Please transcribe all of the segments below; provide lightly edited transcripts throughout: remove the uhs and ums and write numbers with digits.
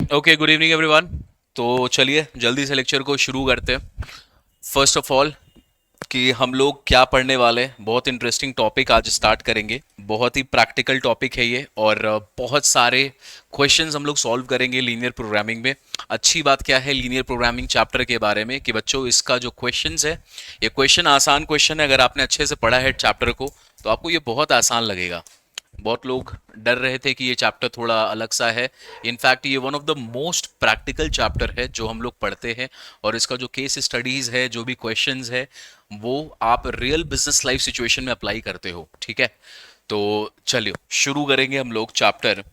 Okay, good evening everyone. तो चलिए जल्दी से लेक्चर को शुरू करते हैं। फर्स्ट ऑफ ऑल कि हम लोग क्या पढ़ने वाले हैं, बहुत इंटरेस्टिंग टॉपिक आज स्टार्ट करेंगे। बहुत ही प्रैक्टिकल टॉपिक है ये, और बहुत सारे क्वेश्चंस हम लोग सॉल्व करेंगे लीनियर प्रोग्रामिंग में। अच्छी बात क्या है लीनियर प्रोग्रामिंग चैप्टर के बारे में कि बच्चों इसका जो क्वेश्चंस है, ये क्वेश्चन आसान क्वेश्चन है। अगर आपने अच्छे से पढ़ा है चैप्टर को तो आपको ये बहुत आसान लगेगा। बहुत लोग डर रहे थे कि ये चैप्टर थोड़ा अलग सा है। इनफैक्ट ये one of the most practical chapter है जो हम लोग पढ़ते हैं, और इसका जो केस स्टडीज है, जो भी क्वेश्चंस है, वो आप रियल बिजनेस लाइफ सिचुएशन में अप्लाई करते हो। ठीक है, तो चलिए शुरू करेंगे हम लोग चैप्टर।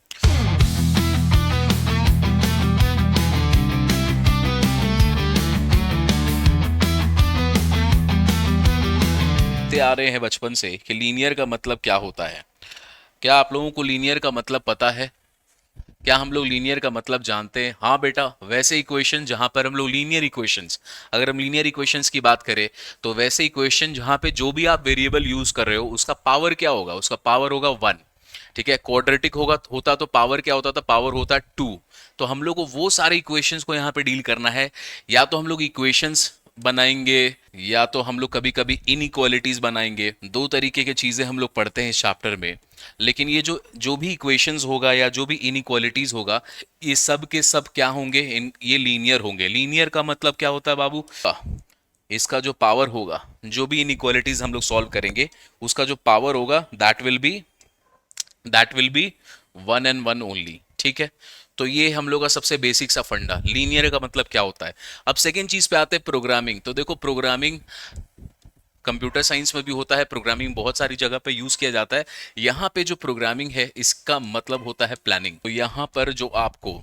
आ रहे हैं बचपन से कि लीनियर का मतलब क्या होता है। क्या आप लोगों को लीनियर का मतलब पता है? क्या हम लोग लीनियर का मतलब जानते हैं? हाँ बेटा, वैसे इक्वेशन जहां पर हम लोग लीनियर इक्वेशंस, अगर हम लीनियर इक्वेशंस की बात करें तो वैसे इक्वेशन जहां पे जो भी आप वेरिएबल यूज कर रहे हो उसका पावर क्या होगा? उसका पावर होगा 1। ठीक है, क्वाड्रेटिक होगा होता तो पावर क्या होता था? पावर होता 2। तो हम लोग को वो सारे इक्वेशंस को यहाँ पे डील करना है। या तो हम लोग इक्वेशंस बनाएंगे, या तो हम लोग कभी कभी इनइक्वालिटीज बनाएंगे। दो तरीके की चीजें हम लोग पढ़ते हैं इस चैप्टर में। लेकिन ये जो जो भी इक्वेशंस होगा या जो भी इनइक्वालिटीज होगा, ये सब के सब क्या होंगे? ये लीनियर होंगे। लीनियर का मतलब क्या होता है बाबू? इसका जो पावर होगा, जो भी इनइक्वालिटीज हम लोग सॉल्व करेंगे, उसका जो पावर होगा that will be 1 and 1 only. ठीक है, तो ये हम लोग का सबसे बेसिक सा फंडा, लीनियर का मतलब क्या होता है। अब सेकेंड चीज पे आते हैं, प्रोग्रामिंग। तो देखो, प्रोग्रामिंग कंप्यूटर साइंस में भी होता है, प्रोग्रामिंग बहुत सारी जगह पे यूज किया जाता है। यहाँ पे जो प्रोग्रामिंग है इसका मतलब होता है प्लानिंग। तो यहाँ पर जो आपको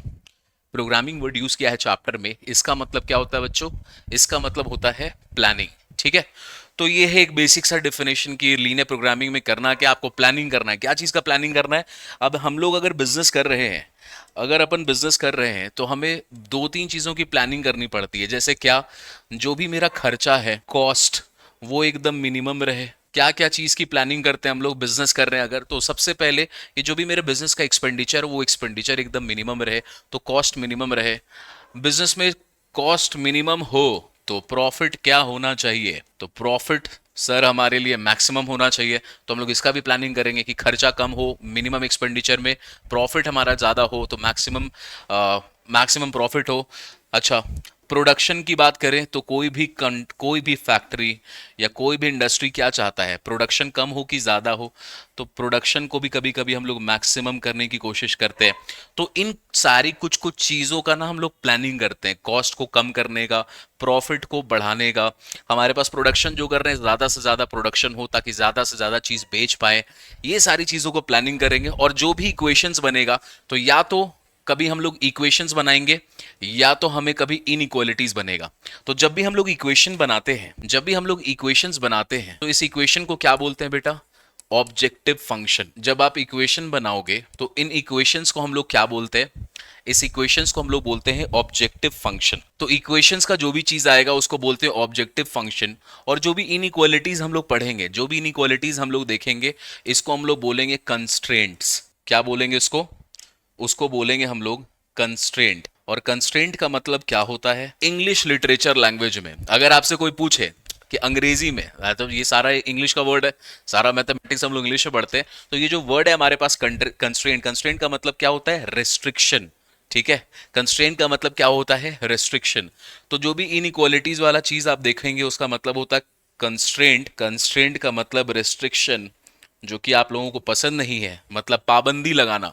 प्रोग्रामिंग वर्ड यूज किया है चैप्टर में, इसका मतलब क्या होता है बच्चों? इसका मतलब होता है प्लानिंग। ठीक है, तो ये है एक बेसिक सा डेफिनेशन की लीनियर प्रोग्रामिंग में करना क्या, आपको प्लानिंग करना है। क्या चीज का प्लानिंग करना है? अब हम लोग अगर बिजनेस कर रहे हैं, अगर अपन बिजनेस कर रहे हैं तो हमें दो तीन चीजों की प्लानिंग करनी पड़ती है। जैसे क्या? जो भी मेरा खर्चा है, कॉस्ट, वो एकदम मिनिमम रहे। क्या क्या चीज की प्लानिंग करते हैं हम लोग बिजनेस कर रहे हैं अगर, तो सबसे पहले ये जो भी मेरे बिजनेस का एक्सपेंडिचर, वो एक्सपेंडिचर एकदम मिनिमम रहे, तो कॉस्ट मिनिमम रहे। बिजनेस में कॉस्ट मिनिमम हो तो प्रॉफिट क्या होना चाहिए? तो प्रॉफिट सर हमारे लिए मैक्सिमम होना चाहिए। तो हम लोग इसका भी प्लानिंग करेंगे कि खर्चा कम हो मिनिमम एक्सपेंडिचर में, प्रॉफिट हमारा ज़्यादा हो तो मैक्सिमम मैक्सिमम प्रॉफिट हो। अच्छा, प्रोडक्शन की बात करें तो कोई भी फैक्ट्री या कोई भी इंडस्ट्री क्या चाहता है? प्रोडक्शन कम हो कि ज़्यादा हो? तो प्रोडक्शन को भी कभी कभी हम लोग मैक्सिमम करने की कोशिश करते हैं। तो इन सारी कुछ कुछ चीज़ों का ना हम लोग प्लानिंग करते हैं, कॉस्ट को कम करने का, प्रॉफिट को बढ़ाने का। हमारे पास प्रोडक्शन जो कर रहे हैं, ज़्यादा से ज़्यादा प्रोडक्शन हो ताकि ज़्यादा से ज़्यादा चीज़ बेच पाए। ये सारी चीज़ों को प्लानिंग करेंगे, और जो भी इक्वेशंस बनेगा तो या तो कभी हम लोग इक्वेशंस बनाएंगे, या तो हमें कभी इनइक्वालिटीज बनेगा। तो जब भी हम लोग इक्वेशंस बनाते हैं तो इस इक्वेशन को क्या बोलते हैं बेटा? Objective function. जब आप इक्वेशन बनाओगे तो इन इक्वेशंस को हम लोग क्या बोलते हैं? इस इक्वेशंस को हम लोग बोलते हैं ऑब्जेक्टिव फंक्शन। तो इक्वेशंस का जो भी चीज आएगा उसको बोलते हैं ऑब्जेक्टिव फंक्शन। और जो भी इनइक्वालिटीज हम लोग पढ़ेंगे, जो भी इनइक्वालिटीज हम लोग देखेंगे, इसको हम लोग बोलेंगे कंस्ट्रेंट्स। क्या बोलेंगे इसको? उसको बोलेंगे हम लोग कंस्ट्रेंट। और कंस्ट्रेंट का मतलब क्या होता है? इंग्लिश लिटरेचर लैंग्वेज में अगर आपसे कोई पूछे कि अंग्रेजी में, तो ये सारा इंग्लिश का वर्ड है, सारा मैथमेटिक्स हम लोग इंग्लिश में पढ़ते हैं, तो ये जो वर्ड है हमारे पास कंस्ट्रेंट, कंस्ट्रेंट का मतलब क्या होता है? रेस्ट्रिक्शन। ठीक है, कंस्ट्रेंट का मतलब क्या होता है? रेस्ट्रिक्शन। तो जो भी इनइक्वालिटीज वाला चीज आप देखेंगे उसका मतलब होता है कंस्ट्रेंट। कंस्ट्रेंट का मतलब रेस्ट्रिक्शन, जो कि आप लोगों को पसंद नहीं है, मतलब पाबंदी लगाना,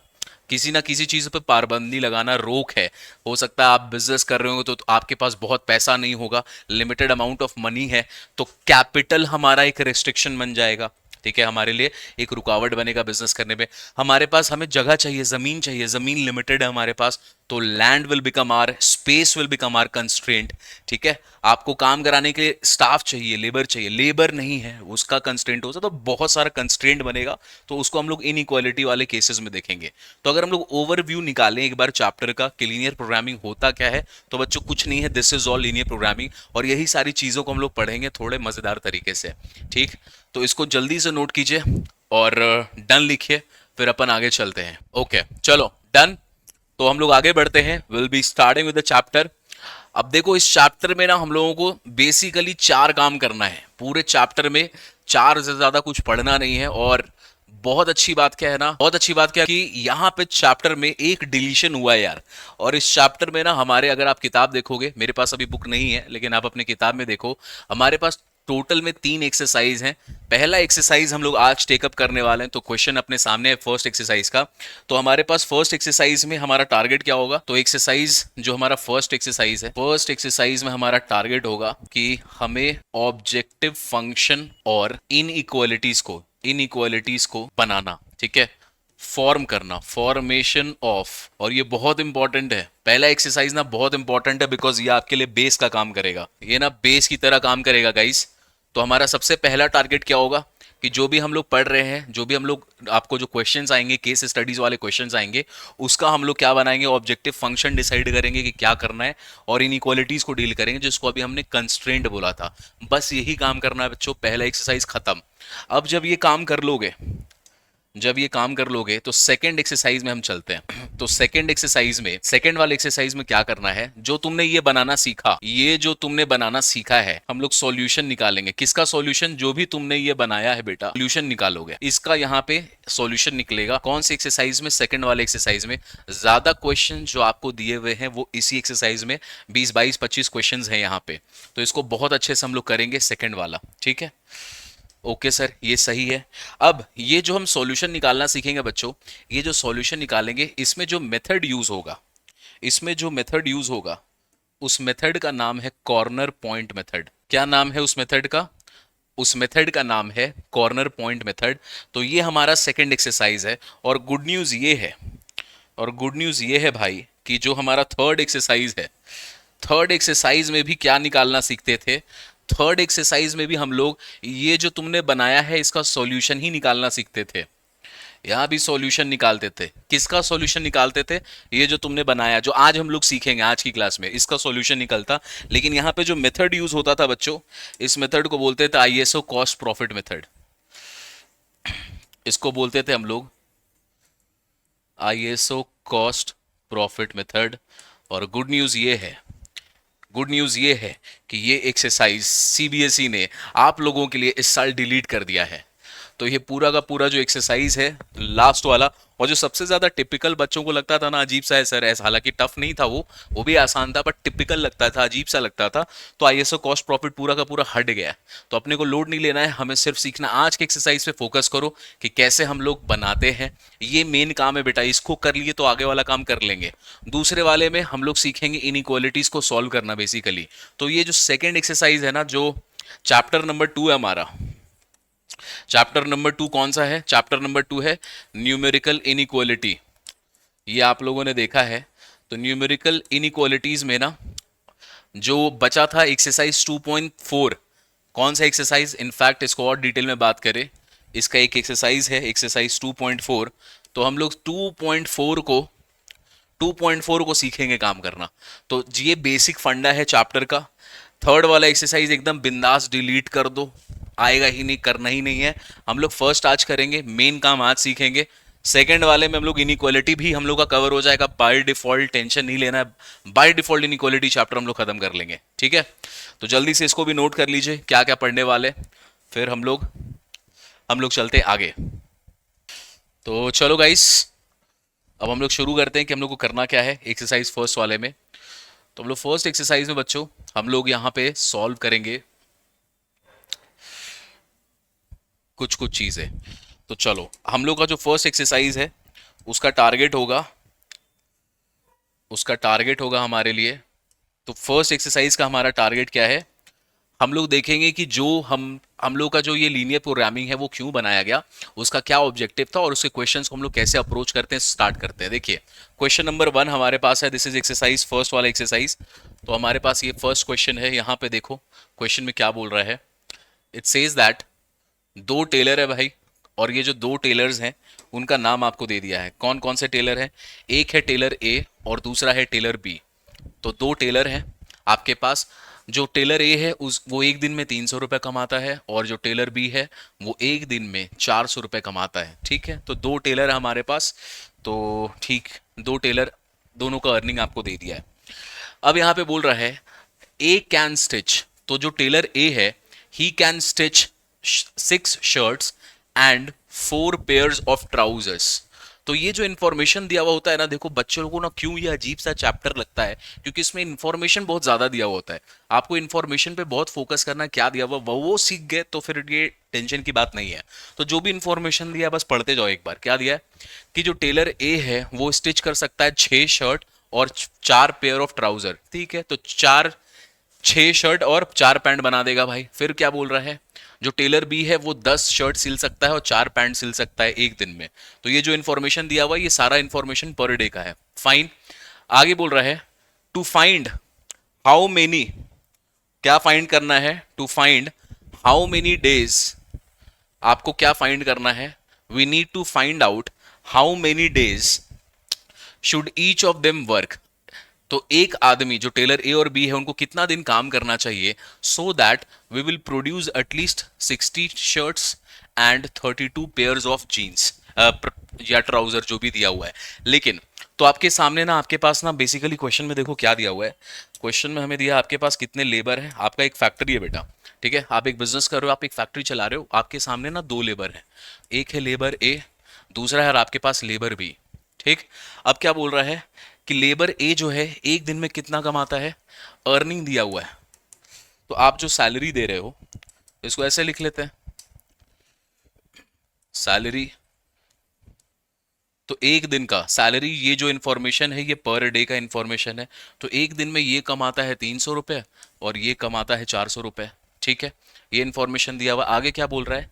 किसी ना किसी चीज पे पाबंदी लगाना, रोक है। हो सकता है आप बिजनेस कर रहे हो तो आपके पास बहुत पैसा नहीं होगा, लिमिटेड अमाउंट ऑफ मनी है, तो कैपिटल हमारा एक रेस्ट्रिक्शन बन जाएगा। ठीक है, हमारे लिए एक रुकावट बनेगा बिजनेस करने में। हमारे पास, हमें जगह चाहिए, जमीन चाहिए, जमीन लिमिटेड है हमारे पास, तो land will become our, space will become our constraint. ठीक है, आपको काम कराने के लिए स्टाफ चाहिए, लेबर चाहिए, लेबर नहीं है, उसका कंस्ट्रेंट हो सकता, तो बहुत सारा कंस्ट्रेंट बनेगा। तो उसको हम लोग इनइक्वालिटी वाले केसेस में देखेंगे। तो अगर हम लोग ओवरव्यू निकालें एक बार चैप्टर का कि लीनियर प्रोग्रामिंग होता क्या है, तो बच्चों कुछ नहीं है, this is all linear programming. और यही सारी चीजों को हम लोग पढ़ेंगे थोड़े मजेदार तरीके से। ठीक, तो इसको जल्दी से नोट कीजिए और डन लिखिए, फिर अपन आगे चलते हैं। ओके चलो, डन। तो हम लोग आगे बढ़ते हैं, will be starting with the chapter. अब देखो इस चैप्टर में ना हम लोगों को बेसिकली 4 काम करना है पूरे चैप्टर में, 4 से ज्यादा कुछ पढ़ना नहीं है। और बहुत अच्छी बात क्या है ना, बहुत अच्छी बात क्या है कि यहाँ पे चैप्टर में एक डिलीशन हुआ है यार। और इस चैप्टर में ना हमारे, अगर आप किताब देखोगे, मेरे पास अभी बुक नहीं है लेकिन आप अपने किताब में देखो, हमारे पास टोटल में 3 एक्सरसाइज हैं। पहला एक्सरसाइज हम लोग आज टेकअप करने वाले हैं, तो क्वेश्चन अपने सामने है फर्स्ट एक्सरसाइज का। तो हमारे पास फर्स्ट एक्सरसाइज में हमारा टारगेट क्या होगा, तो एक्सरसाइज जो हमारा फर्स्ट एक्सरसाइज है, फर्स्ट एक्सरसाइज में हमारा टारगेट होगा कि हमें ऑब्जेक्टिव फंक्शन और इनइक्वालिटीज को बनाना, ठीक है, फॉर्म करना, फॉर्मेशन ऑफ। और ये बहुत इंपॉर्टेंट है, पहला एक्सरसाइज ना बहुत इंपॉर्टेंट है, बिकॉज ये आपके लिए बेस का काम करेगा, ये ना बेस की तरह काम करेगा गाइस। तो हमारा सबसे पहला टारगेट क्या होगा कि जो भी हम लोग पढ़ रहे हैं, जो भी हम लोग, आपको जो क्वेश्चंस आएंगे, केस स्टडीज वाले क्वेश्चंस आएंगे, उसका हम लोग क्या बनाएंगे, ऑब्जेक्टिव फंक्शन डिसाइड करेंगे कि क्या करना है, और इनइक्वालिटीज को डील करेंगे, जिसको अभी हमने कंस्ट्रेंट बोला था। बस यही काम करना है बच्चों, पहला एक्सरसाइज खत्म। अब जब ये काम कर लोगे तो सेकंड एक्सरसाइज में हम चलते हैं। तो सेकंड वाले एक्सरसाइज में क्या करना है, जो तुमने ये बनाना सीखा, ये जो तुमने बनाना सीखा है, हम लोग सॉल्यूशन निकालेंगे। किसका सॉल्यूशन, जो भी तुमने ये बनाया है बेटा, सॉल्यूशन निकालोगे, इसका यहाँ पे सॉल्यूशन निकलेगा। कौन सी एक्सरसाइज में, सेकंड वाले एक्सरसाइज में। ज्यादा क्वेश्चन जो आपको दिए हुए हैं वो इसी एक्सरसाइज में 20 22 25 क्वेश्चन है यहाँ पे। तो इसको बहुत अच्छे से हम लोग करेंगे सेकंड वाला, ठीक है। ओके सर, ये सही है। अब ये जो हम सॉल्यूशन निकालना सीखेंगे बच्चों, ये जो सॉल्यूशन निकालेंगे, इसमें जो मेथड यूज होगा, उस मेथड का नाम है कॉर्नर पॉइंट मेथड। क्या नाम है उस मेथड का, उस मेथड का नाम है कॉर्नर पॉइंट मेथड। तो ये हमारा सेकंड एक्सरसाइज है। और गुड न्यूज ये है भाई कि जो हमारा थर्ड एक्सरसाइज है, थर्ड एक्सरसाइज में भी क्या निकालना सीखते थे, थर्ड एक्सरसाइज में भी हम लोग ये जो तुमने बनाया है इसका सॉल्यूशन ही निकालना सीखते थे। यहां भी सॉल्यूशन निकालते थे। किसका सॉल्यूशन निकालते थे, ये जो तुमने बनाया, जो आज हम लोग सीखेंगे आज की क्लास में, इसका सॉल्यूशन निकलता। लेकिन यहां पे जो मेथड यूज होता था बच्चों, इस मेथड को बोलते थे आईएसओ कॉस्ट प्रॉफिट मेथड। इसको बोलते थे हम लोग आईएसओ कॉस्ट प्रॉफिट मेथड। और गुड न्यूज़ ये है कि ये एक्सरसाइज सीबीएसई ने आप लोगों के लिए इस साल डिलीट कर दिया है। तो ये पूरा का पूरा जो एक्सरसाइज है लास्ट वाला, और जो सबसे ज्यादा टिपिकल बच्चों को लगता था ना, अजीब सा है सर, ऐसा हालांकि टफ नहीं था, वो भी आसान था, बट टिपिकल लगता था, अजीब सा लगता था। तो आईएसओ कॉस्ट प्रॉफिट पूरा का पूरा हट गया। तो अपने को लोड नहीं लेना है, हमें सिर्फ सीखना, आज के एक्सरसाइज पे फोकस करो कि कैसे हम लोग बनाते हैं। ये मेन काम है बेटा, इसको कर लिए तो आगे वाला काम कर लेंगे। दूसरे वाले में हम लोग सीखेंगे इनइक्वालिटीज को सॉल्व करना बेसिकली। तो ये जो सेकेंड एक्सरसाइज है ना, जो चैप्टर नंबर 2 है हमारा, चैप्टर नंबर 2 कौन सा है, चैप्टर नंबर 2 है न्यूमेरिकल इनइक्वालिटी। ये आप लोगों ने देखा है। तो न्यूमेरिकल इनइक्वालिटीज में ना जो बचा था एक्सरसाइज 2.4, कौन सा एक्सरसाइज, इनफैक्ट इसको और डिटेल में बात करें, इसका एक एक्सरसाइज है एक्सरसाइज 2.4। तो हम लोग 2.4 को सीखेंगे काम करना। तो ये बेसिक फंडा है चैप्टर का। थर्ड वाला एक्सरसाइज एकदम बिंदास डिलीट कर दो, आएगा ही नहीं, करना ही नहीं है। हम लोग फर्स्ट आज करेंगे, मेन काम आज सीखेंगे। सेकंड वाले में हम लोग इनइक्वालिटी भी हम लोग का कवर हो जाएगा बाय डिफॉल्ट, टेंशन नहीं लेना है, बाय डिफॉल्ट इनइक्वालिटी चैप्टर हम लोग खत्म कर लेंगे, ठीक है। तो जल्दी से इसको भी नोट कर लीजिए क्या क्या पढ़ने वाले, फिर हम लोग चलते आगे। तो चलो गाइस, अब हम लोग शुरू करते हैं कि हम लोग को करना क्या है एक्सरसाइज फर्स्ट वाले में। तो हम लोग फर्स्ट एक्सरसाइज में बच्चों हम लोग यहाँ पे सॉल्व करेंगे कुछ कुछ चीजें। तो चलो, हम लोग का जो फर्स्ट एक्सरसाइज है उसका टारगेट होगा हमारे लिए। तो फर्स्ट एक्सरसाइज का हमारा टारगेट क्या है, हम लोग देखेंगे कि जो हम लोग का जो ये लीनियर प्रोग्रामिंग है वो क्यों बनाया गया, उसका क्या ऑब्जेक्टिव था, और उसके क्वेश्चंस को हम लोग कैसे अप्रोच करते हैं, स्टार्ट करते हैं। देखिए क्वेश्चन नंबर 1 हमारे पास है, दिस इज एक्सरसाइज फर्स्ट वाला एक्सरसाइज। तो हमारे पास ये फर्स्ट क्वेश्चन है, यहाँ पे देखो क्वेश्चन में क्या बोल रहा है। इट सेज दैट 2 टेलर है भाई, और ये जो 2 टेलर्स हैं उनका नाम आपको दे दिया है। कौन कौन से टेलर हैं, एक है टेलर ए और दूसरा है टेलर बी। तो 2 टेलर हैं आपके पास। जो टेलर ए है वो एक दिन में 300 रुपये कमाता है, और जो टेलर बी है वो एक दिन में 400 रुपये कमाता है, ठीक है। तो 2 टेलर है हमारे पास। तो ठीक, 2 टेलर दोनों का अर्निंग आपको दे दिया है। अब यहां पे बोल रहा है ए कैन स्टिच, तो जो टेलर ए है ही can stitch 6 shirts and 4 pairs of trousers. तो ये जो इन्फॉर्मेशन दिया हुआ होता है ना, देखो बच्चों को ना क्यों ये अजीब सा चैप्टर लगता है, क्योंकि इसमें इन्फॉर्मेशन बहुत ज्यादा दिया हुआ होता है। आपको इन्फॉर्मेशन पे बहुत फोकस करना, क्या दिया हुआ वो सीख गए तो फिर ये टेंशन की बात नहीं है। तो जो भी इन्फॉर्मेशन दिया बस पढ़ते जाओ एक बार। क्या दिया है कि जो टेलर ए है वो स्टिच कर सकता है 6 शर्ट और 4 पेयर ऑफ ट्राउजर। ठीक है, तो 6 शर्ट और 4 पैंट बना देगा भाई। फिर क्या बोल रहा है, जो टेलर बी है वो 10 शर्ट सिल सकता है और 4 पैंट सिल सकता है एक दिन में। तो ये जो इन्फॉर्मेशन दिया हुआ है ये सारा इन्फॉर्मेशन पर डे का है। फाइन। आगे बोल रहा है टू फाइंड हाउ मेनी, क्या फाइंड करना है, to find how many days, आपको क्या फाइंड करना है, we need to find out how many days should each of them work. तो एक आदमी जो टेलर ए और बी है उनको कितना दिन काम करना चाहिए, so that we will produce at least 60 shirts and 32 pairs of jeans या ट्राउजर, जो भी दिया हुआ है। लेकिन तो आपके सामने ना, आपके पास ना बेसिकली क्वेश्चन में देखो क्या दिया हुआ है। क्वेश्चन में हमें दिया आपके पास कितने लेबर हैं। आपका एक फैक्ट्री है बेटा, ठीक है, आप एक बिजनेस कर रहे हो, आप एक फैक्ट्री चला रहे हो, आपके सामने ना 2 लेबर हैं, एक है लेबर ए, दूसरा है आपके पास लेबर बी। ठीक, अब क्या बोल रहा है कि लेबर ए जो है एक दिन में कितना कमाता है, अर्निंग दिया हुआ है। तो आप जो सैलरी दे रहे हो इसको ऐसे लिख लेते हैं, सैलरी, तो एक दिन का सैलरी, ये जो इंफॉर्मेशन है ये पर डे का इंफॉर्मेशन है। तो एक दिन में ये कमाता है 300 रुपये और ये कमाता है 400 रुपये। ठीक है, ये इंफॉर्मेशन दिया हुआ। आगे क्या बोल रहा है,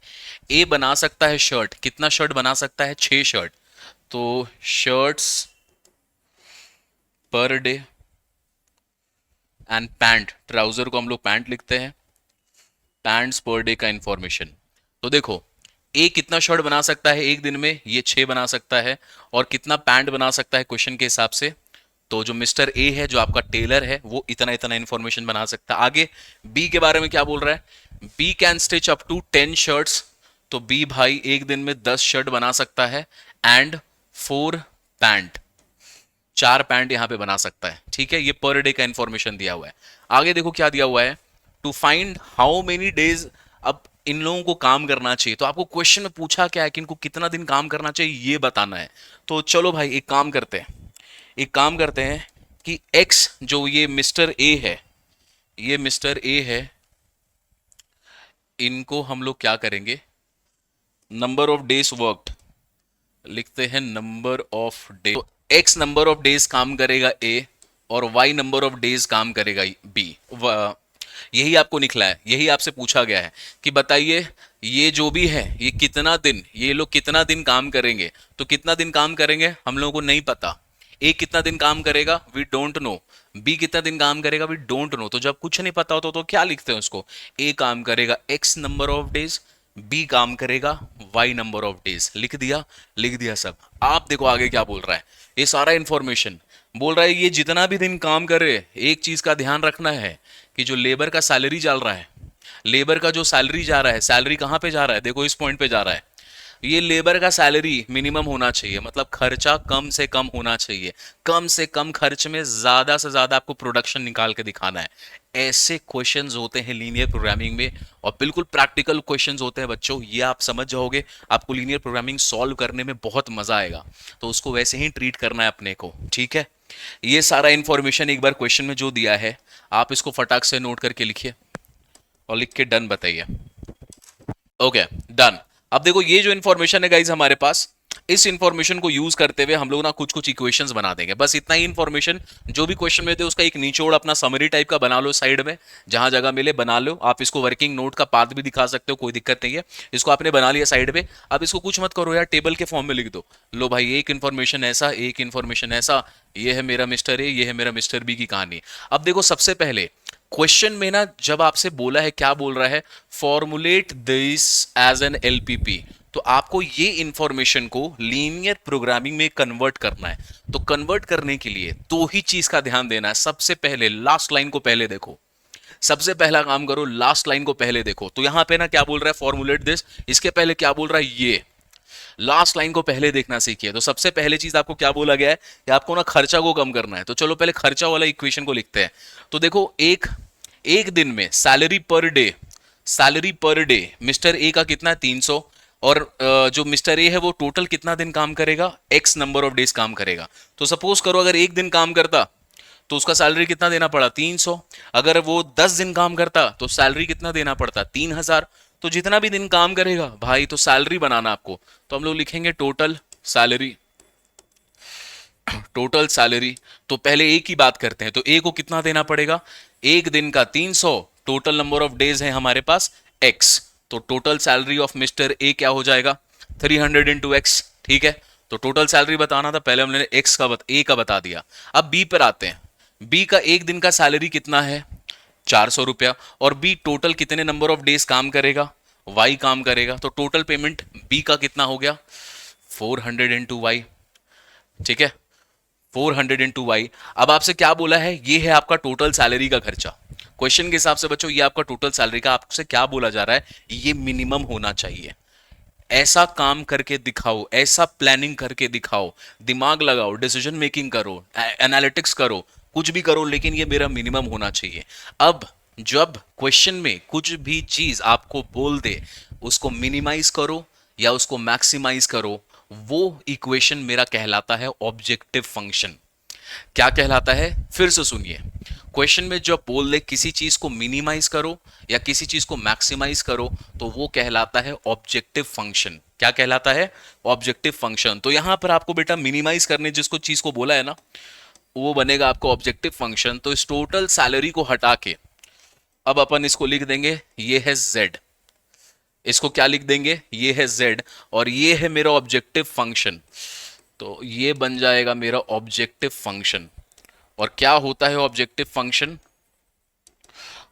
ए बना सकता है शर्ट, कितना शर्ट बना सकता है, 6 शर्ट। तो shirts per day and pant, trouser को हम लोग पैंट लिखते हैं, पैंट्स पर डे का इंफॉर्मेशन। तो देखो ए कितना शर्ट बना सकता है एक दिन में, ये 6 बना सकता है, और कितना पैंट बना सकता है क्वेश्चन के हिसाब से, तो जो मिस्टर ए है जो आपका टेलर है वो इतना इतना इंफॉर्मेशन बना सकता है। आगे बी के बारे में क्या बोल रहा है, B can stitch up to 10 shirts. तो बी भाई एक दिन में 10 शर्ट बना सकता है एंड 4 पैंट, 4 पैंट यहां पे बना सकता है। ठीक है, ये पर डे का इंफॉर्मेशन दिया हुआ है। आगे देखो क्या दिया हुआ है, to find how many days, अब इन लोगों को काम करना चाहिए। तो आपको क्वेश्चन में पूछा क्या है कि इनको कितना दिन काम करना चाहिए ये बताना है। तो चलो भाई एक काम करते हैं, एक काम करते हैं कि एक्स जो ये मिस्टर ए है, ये मिस्टर ए है, इनको हम लोग क्या करेंगे, नंबर ऑफ डेज वर्कड लिखते हैं, नंबर ऑफ डे। तो एक्स नंबर ऑफ डेज काम करेगा ए और वाई नंबर ऑफ डेज काम करेगा बी। यही आपको निकला है, यही आपसे पूछा गया है कि बताइए ये जो भी है ये कितना दिन, ये लोग कितना दिन काम करेंगे। तो कितना दिन काम करेंगे हम लोगों को नहीं पता। ए कितना दिन काम करेगा, वी डोंट नो। बी कितना दिन काम करेगा, वी डोंट नो। तो जब कुछ नहीं पता होता तो क्या लिखते हैं उसको, ए काम करेगा x number of days, B काम करेगा वाई नंबर ऑफ डेज। लिख दिया, लिख दिया सब। आप देखो आगे क्या बोल रहा है, ये सारा इंफॉर्मेशन बोल रहा है ये जितना भी दिन काम करे, एक चीज का ध्यान रखना है कि जो लेबर का सैलरी चल रहा है, लेबर का जो सैलरी जा रहा है, सैलरी कहां पे जा रहा है, देखो इस पॉइंट पे जा रहा है। ये लेबर का सैलरी मिनिमम होना चाहिए, मतलब खर्चा कम से कम होना चाहिए। कम से कम खर्च में ज्यादा से ज्यादा आपको प्रोडक्शन निकाल के दिखाना है। ऐसे क्वेश्चंस होते हैं लीनियर प्रोग्रामिंग में, और बिल्कुल प्रैक्टिकल क्वेश्चंस होते हैं बच्चों, ये आप समझ जाओगे, आपको लीनियर प्रोग्रामिंग सॉल्व करने में बहुत मजा आएगा। तो उसको वैसे ही ट्रीट करना है अपने को, ठीक है। ये सारा इंफॉर्मेशन एक बार क्वेश्चन में जो दिया है आप इसको फटाक से नोट करके लिखिए और लिख के डन बताइए। Okay done. अब देखो ये जो इन्फॉर्मेशन है गाइज हमारे पास, इस इंफॉर्मेशन को यूज करते हुए हम लोग ना कुछ कुछ इक्वेशंस बना देंगे। बस इतना ही इंफॉर्मेशन, जो भी क्वेश्चन में थे उसका एक निचोड़ अपना समरी टाइप का बना लो, साइड में जहां जगह मिले बना लो। आप इसको वर्किंग नोट का पाथ भी दिखा सकते हो, कोई दिक्कत नहीं है। इसको आपने बना लिया साइड पे, अब इसको कुछ मत करो यार, टेबल के फॉर्म में लिख दो। लो भाई एक इन्फॉर्मेशन ऐसा, एक इन्फॉर्मेशन ऐसा, ये है मेरा मिस्टर ए, ये है मेरा मिस्टर बी की कहानी। अब देखो सबसे पहले क्वेश्चन में ना जब आपसे बोला है, क्या बोल रहा है, formulate this as an LPP. तो आपको ये इंफॉर्मेशन को लीनियर प्रोग्रामिंग में कन्वर्ट करना है। तो कन्वर्ट करने के लिए दो ही चीज का ध्यान देना है। सबसे पहले लास्ट लाइन को पहले देखो, सबसे पहला काम करो लास्ट लाइन को पहले देखो। तो यहां पे ना क्या बोल रहा है, फॉर्मुलेट दिस, इसके पहले क्या बोल रहा है, ये लास्ट लाइन को पहले देखना सीखिए। तो सबसे पहले चीज आपको क्या बोला गया है कि आपको ना खर्चा को कम करना है। तो चलो पहले खर्चा वाला इक्वेशन को लिखते हैं। तो देखो एक एक दिन में salary per day mister A का कितना है 300, और जो मिस्टर ए है वो टोटल कितना दिन काम करेगा, एक्स नंबर ऑफ डेज काम करेगा। तो सपोज करो अगर एक दिन काम करता तो उसका सैलरी कितना देना पड़ा 300। अगर वो 10 दिन काम करता तो सैलरी कितना देना पड़ता 3000। तो जितना भी दिन काम करेगा भाई, तो सैलरी बनाना आपको, तो हम लोग लिखेंगे सैलरी टोटल सैलरी। तो पहले ए की बात करते हैं। तो ए को कितना देना पड़ेगा, एक दिन का 300, टोटल नंबर ऑफ डेज है हमारे पास एक्स। तो total salary of mister A क्या हो जाएगा 300 इंटू एक्स। ठीक है, तो टोटल सैलरी बताना था, पहले हमने एक्स का ए का बता दिया। अब बी पर आते हैं। बी का एक दिन का सैलरी कितना है 400 रुपया, और बी टोटल कितने नंबर ऑफ डेज काम करेगा, वाई काम करेगा। तो टोटल पेमेंट बी का कितना हो गया 400 इंटू वाई। ठीक है, 400 इंटू वाई। अब आपसे क्या बोला है, ये है आपका टोटल सैलरी का खर्चा। क्वेश्चन के हिसाब से बच्चों ये आपका टोटल सैलरी का, आपसे क्या बोला जा रहा है, ये मिनिमम होना चाहिए। ऐसा काम करके दिखाओ, ऐसा प्लानिंग करके दिखाओ, दिमाग लगाओ, डिसीजन मेकिंग करो, एनालिटिक्स करो, कुछ भी करो, लेकिन ये मेरा मिनिमम होना चाहिए। अब जब क्वेश्चन में कुछ भी चीज आपको बोल दे, उसको मिनिमाइज करो या उसको मैक्सिमाइज करो, वो इक्वेशन मेरा कहलाता है ऑब्जेक्टिव फंक्शन। क्या कहलाता है, फिर से सुनिए। क्वेश्चन में जब बोल दे किसी चीज को मिनिमाइज करो या किसी चीज को मैक्सिमाइज करो, तो वो कहलाता है ऑब्जेक्टिव फंक्शन। क्या कहलाता है, ऑब्जेक्टिव फंक्शन। तो यहां पर आपको बेटा मिनिमाइज करने जिसको चीज को बोला है ना, वो बनेगा आपको ऑब्जेक्टिव फंक्शन। तो इस टोटल सैलरी को हटा के अब अपन इसको लिख देंगे, ये है जेड। इसको क्या लिख देंगे, ये है जेड, और ये है मेरा ऑब्जेक्टिव फंक्शन। तो ये बन जाएगा मेरा ऑब्जेक्टिव फंक्शन। और क्या होता है ऑब्जेक्टिव फंक्शन,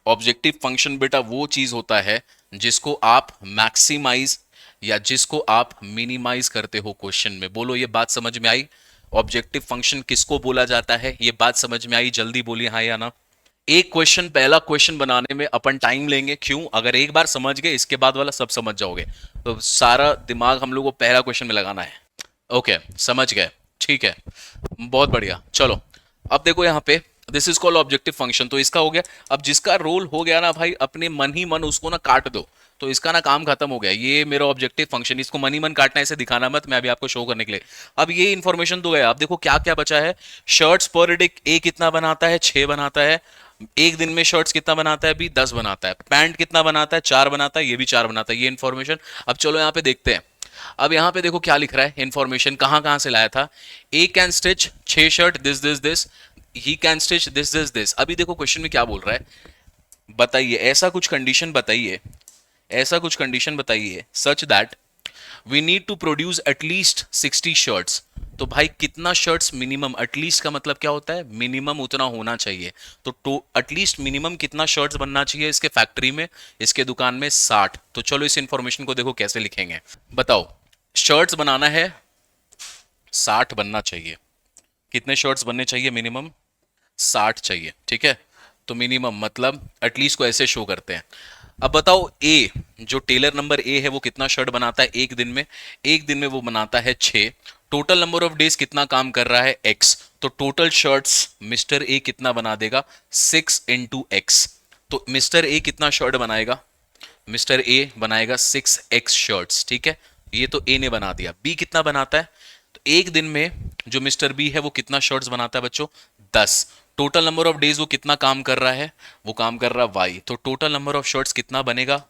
ऑब्जेक्टिव फंक्शन बेटा वो चीज होता है जिसको आप मैक्सिमाइज या जिसको आप मिनिमाइज करते हो क्वेश्चन में। बोलो ये बात समझ में आई, ऑब्जेक्टिव फंक्शन किसको बोला जाता है, ये बात समझ में आई, जल्दी बोलिए हाँ या ना। एक क्वेश्चन, पहला क्वेश्चन बनाने में अपन टाइम लेंगे, क्यों, अगर एक बार समझ गए इसके बाद वाला सब समझ जाओगे। तो सारा दिमाग हम लोग को पहला क्वेश्चन में लगाना है। ओके, समझ गए, ठीक है, बहुत बढ़िया। चलो अब देखो यहाँ पे, this is called objective function. तो इसका हो गया। अब जिसका रोल हो गया ना भाई, अपने मन ही मन उसको ना काट दो, तो इसका ना काम खत्म हो गया। ये मेरा ऑब्जेक्टिव फंक्शन, इसको मन ही मन काटना है, इसे दिखाना मत, मैं अभी आपको शो करने के लिए। अब ये इन्फॉर्मेशन तो गया। अब देखो क्या क्या बचा है। शर्ट्स पर डे ए कितना बनाता है, 6 बनाता है। एक दिन में शर्ट्स कितना बनाता है भी, 10 बनाता है। पैंट कितना बनाता है, 4 बनाता है, ये भी 4 बनाता है। ये इन्फॉर्मेशन। अब चलो यहाँ पे देखते हैं। अब यहाँ पे देखो क्या लिख रहा है, इंफॉर्मेशन कहाँ कहाँ से लाया था। A can stitch 6 shirt, this this this, he can stitch this this this. अभी देखो क्वेश्चन में क्या बोल रहा है, बताइए ऐसा कुछ कंडीशन बताइए, ऐसा कुछ कंडीशन बताइए such that we need to produce at least 60 shirts. तो भाई कितना शर्ट्स मिनिमम, एटलीस्ट का मतलब क्या होता है, मिनिमम उतना होना चाहिए। तो एटलीस्ट मिनिमम कितना शर्ट्स बनना चाहिए इसके फैक्ट्री में, इसके दुकान में 60। तो चलो इस इंफॉर्मेशन को देखो कैसे लिखेंगे, बताओ। शर्ट्स बनाना है 60 बनना चाहिए, कितने शर्ट्स बनने चाहिए मिनिमम, 60 चाहिए। ठीक है, तो मिनिमम मतलब एटलीस्ट को ऐसे शो करते हैं। अब बताओ ए, जो टेलर नंबर ए है वो कितना शर्ट बनाता है एक दिन में, एक दिन में वो बनाता है 6। टोटल नंबर ऑफ डेज कितना काम कर रहा है एक्स। तो टोटल शर्ट्स मिस्टर ए कितना बना देगा 6 इंटू एक्स। तो मिस्टर ए कितना शर्ट बनाएगा, मिस्टर ए बनाएगा 6x शर्ट्स। ठीक है, ये तो ए ने बना दिया। बी कितना बनाता है, तो एक दिन में जो मिस्टर बी है वो कितना शर्ट्स बनाता है बच्चों 10। टोटल नंबर ऑफ डेज वो कितना काम कर रहा है, वो काम कर रहा है वाई। तो टोटल नंबर ऑफ शर्ट्स कितना बनेगा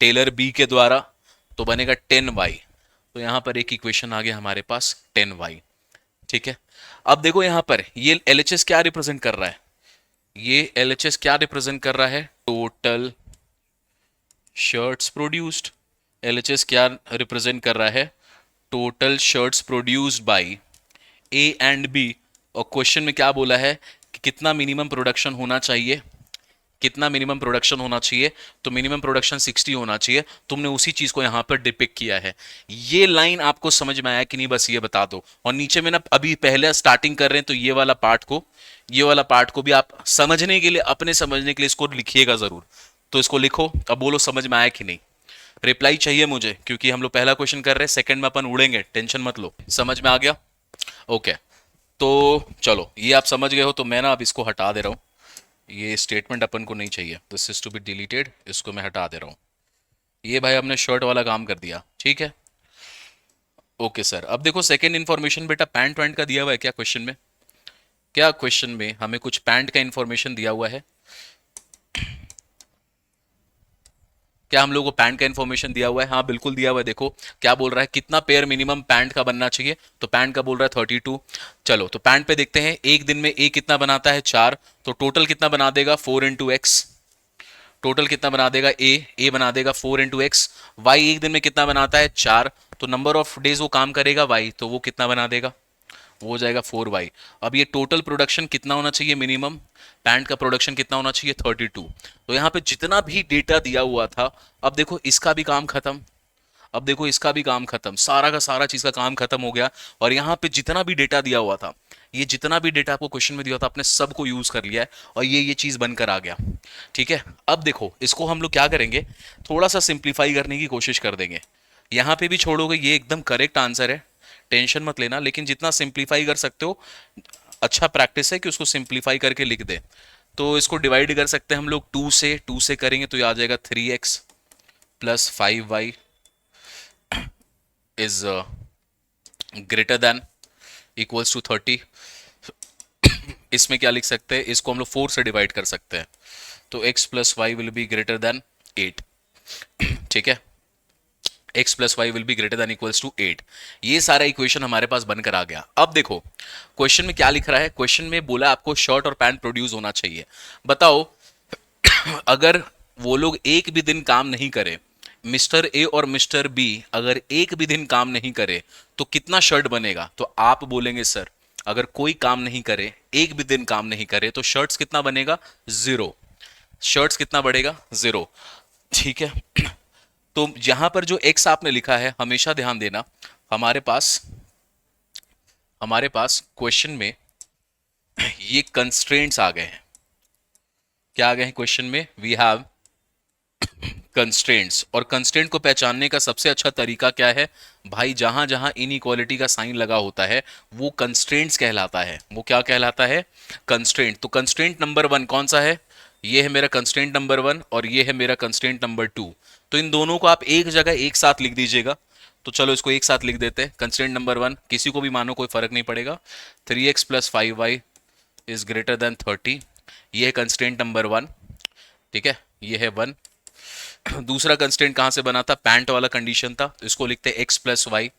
टेलर बी के द्वारा, तो बनेगा 10y। तो यहां पर एक इक्वेशन आ गया हमारे पास 10y। ठीक है, अब देखो यहां पर ये एलएचएस क्या रिप्रेजेंट कर रहा है, ये एलएचएस क्या रिप्रेजेंट कर रहा है, टोटल शर्ट्स प्रोड्यूस्ड। एलएचएस क्या रिप्रेजेंट कर रहा है, total shirts produced by A and B. और क्वेश्चन में क्या बोला है कि कितना मिनिमम प्रोडक्शन होना चाहिए, कितना मिनिमम प्रोडक्शन होना चाहिए, तो मिनिमम प्रोडक्शन 60 होना चाहिए। तुमने उसी चीज को यहां पर डिपिक्ट किया है। ये लाइन आपको समझ में आया कि नहीं, बस ये बता दो। और नीचे में ना अभी पहले स्टार्टिंग कर रहे हैं, तो ये वाला पार्ट को, ये वाला पार्ट को भी आप समझने के लिए, अपने समझने के लिए इसको लिखिएगा जरूर। तो इसको लिखो, अब बोलो समझ में आया कि नहीं। रिप्लाई चाहिए मुझे, क्योंकि हम लोग पहला क्वेश्चन कर रहे हैं, सेकंड में अपन उड़ेंगे, टेंशन मत लो। समझ में आ गया? ओके, तो चलो ये आप समझ गए हो, तो मैं ना अब इसको हटा दे रहा हूँ। ये स्टेटमेंट अपन को नहीं चाहिए, this is to be deleted, इसको मैं हटा दे रहा हूँ। ये भाई हमने शर्ट वाला काम कर दिया, ठीक है। ओके सर, अब देखो सेकंड इन्फॉर्मेशन बेटा पैंट वैंट का दिया हुआ है क्या क्वेश्चन में? क्या क्वेश्चन में हमें कुछ पैंट का इन्फॉर्मेशन दिया हुआ है? क्या हम लोग को पैंट का इन्फॉर्मेशन दिया हुआ है? हाँ बिल्कुल दिया हुआ है। देखो क्या बोल रहा है, कितना पेयर मिनिमम पैंट का बनना चाहिए, तो पैंट का बोल रहा है 32। चलो तो पैंट पे देखते हैं, एक दिन में ए कितना बनाता है 4, तो टोटल कितना बना देगा 4 × x। टोटल कितना बना देगा ए बना देगा 4 × x। वाई एक दिन में कितना बनाता है 4, तो नंबर ऑफ डेज वो काम करेगा वाई, तो वो कितना बना देगा, वो हो जाएगा 4y। अब ये टोटल प्रोडक्शन कितना होना चाहिए मिनिमम, पैंट का प्रोडक्शन कितना होना चाहिए 32। तो यहाँ पे जितना भी डेटा दिया हुआ था, अब देखो इसका भी काम खत्म, अब देखो इसका भी काम खत्म, सारा का सारा चीज का काम खत्म हो गया। और यहाँ पे जितना भी डेटा दिया हुआ था, ये जितना भी डेटा आपको क्वेश्चन में दिया था, आपने सबको यूज कर लिया है, और ये चीज बनकर आ गया। ठीक है, अब देखो इसको हम लोग क्या करेंगे, थोड़ा सा सिंप्लीफाई करने की कोशिश कर देंगे। यहाँ पे भी छोड़ोगे, ये एकदम करेक्ट आंसर है, टेंशन मत लेना, लेकिन जितना सिंप्लीफाई कर सकते हो, अच्छा प्रैक्टिस है कि उसको सिंप्लीफाई करके लिख दे। तो इसको डिवाइड कर सकते हैं हम लोग 2 से करेंगे तो ये आ जाएगा 3x plus 5y is greater than equals to 30। इसमें क्या लिख सकते हैं, इसको हम लोग 4 से डिवाइड कर सकते हैं, तो x plus y will be greater than 8। ठीक है, x plus y will be greater than equals to 8। ये सारा इक्वेशन हमारे पास बनकर आ गया। अब देखो क्वेश्चन में क्या लिख रहा है, क्वेश्चन में बोला आपको शर्ट और पैंट प्रोड्यूस होना चाहिए। बताओ अगर वो लोग एक भी दिन काम नहीं करे, मिस्टर ए और मिस्टर बी अगर एक भी दिन काम नहीं करे, तो कितना शर्ट बनेगा? तो आप बोलेंगे सर अगर कोई काम नहीं करे, एक भी दिन काम नहीं करे, तो शर्ट्स कितना बनेगा 0। शर्ट्स कितना बढ़ेगा 0। ठीक है, तो यहां पर जो x आपने लिखा है, हमेशा ध्यान देना, हमारे पास क्वेश्चन में ये कंस्ट्रेंट्स आ गए हैं। क्या आ गए हैं क्वेश्चन में? We have constraints. और कंस्ट्रेंट को पहचानने का सबसे अच्छा तरीका क्या है भाई, जहां जहां इनइक्वालिटी का साइन लगा होता है वो कंस्ट्रेंट्स कहलाता है। वो क्या कहलाता है? कंस्ट्रेंट। तो कंस्ट्रेंट नंबर 1 कौन सा है? ये है मेरा कंस्ट्रेंट नंबर 1 और ये है मेरा कंस्ट्रेंट नंबर 2। तो इन दोनों को आप एक जगह एक साथ लिख दीजिएगा। तो चलो इसको एक साथ लिख देते हैं। कंस्ट्रेंट नंबर 1 किसी को भी मानो, कोई फर्क नहीं पड़ेगा, 3x plus 5y is greater then 30। ये है कंस्ट्रेंट नंबर 1। ठीक है, ये है 1। दूसरा कंस्टेंट कहां से बना था? पैंट वाला कंडीशन था, इसको लिखते हैं x plus y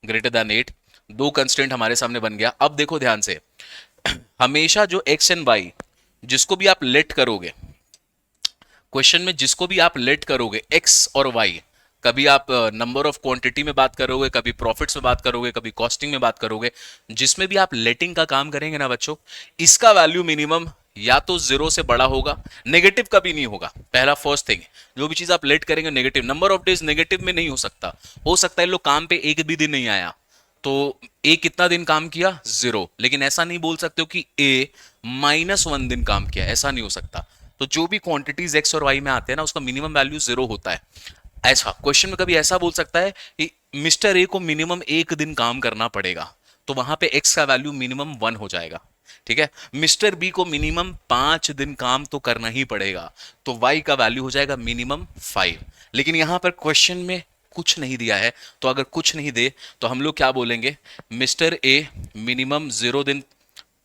greater than 8। दो कंस्टेंट हमारे सामने बन गया। अब देखो ध्यान से, हमेशा जो x एंड y जिसको भी आप लेट करोगे क्वेश्चन में, जिसको भी आप लेट करोगे x और y, कभी आप नंबर ऑफ क्वांटिटी में बात करोगे, कभी प्रॉफिट्स में बात करोगे, कभी कॉस्टिंग में बात करोगे, जिसमें भी आप लेटिंग का काम करेंगे ना बच्चों, इसका वैल्यू मिनिमम या तो 0 से बड़ा होगा, नेगेटिव कभी नहीं होगा। पहला फर्स्ट थिंग, जो भी चीज आप लेट करेंगे negative, number of days negative में नहीं हो सकता। हो सकता है लोग काम पे एक भी दिन नहीं आया, तो ए कितना दिन काम किया 0, लेकिन ऐसा नहीं बोल सकते हो कि ए -1 दिन काम किया, ऐसा नहीं हो सकता। तो जो भी क्वांटिटीज एक्स और वाई में आते हैं ना, उसका मिनिमम वैल्यू 0 होता है। ऐसा क्वेश्चन में कभी ऐसा बोल सकता है कि मिस्टर ए को मिनिमम 1 दिन काम करना पड़ेगा, तो वहां पे एक्स का वैल्यू मिनिमम 1 हो जाएगा। ठीक है, मिस्टर बी को मिनिमम 5 दिन काम तो करना ही पड़ेगा, तो वाई का वैल्यू हो जाएगा मिनिमम 5। लेकिन यहां पर क्वेश्चन में कुछ नहीं दिया है, तो अगर कुछ नहीं दे तो हम लोग क्या बोलेंगे, मिस्टर ए मिनिमम 0 दिन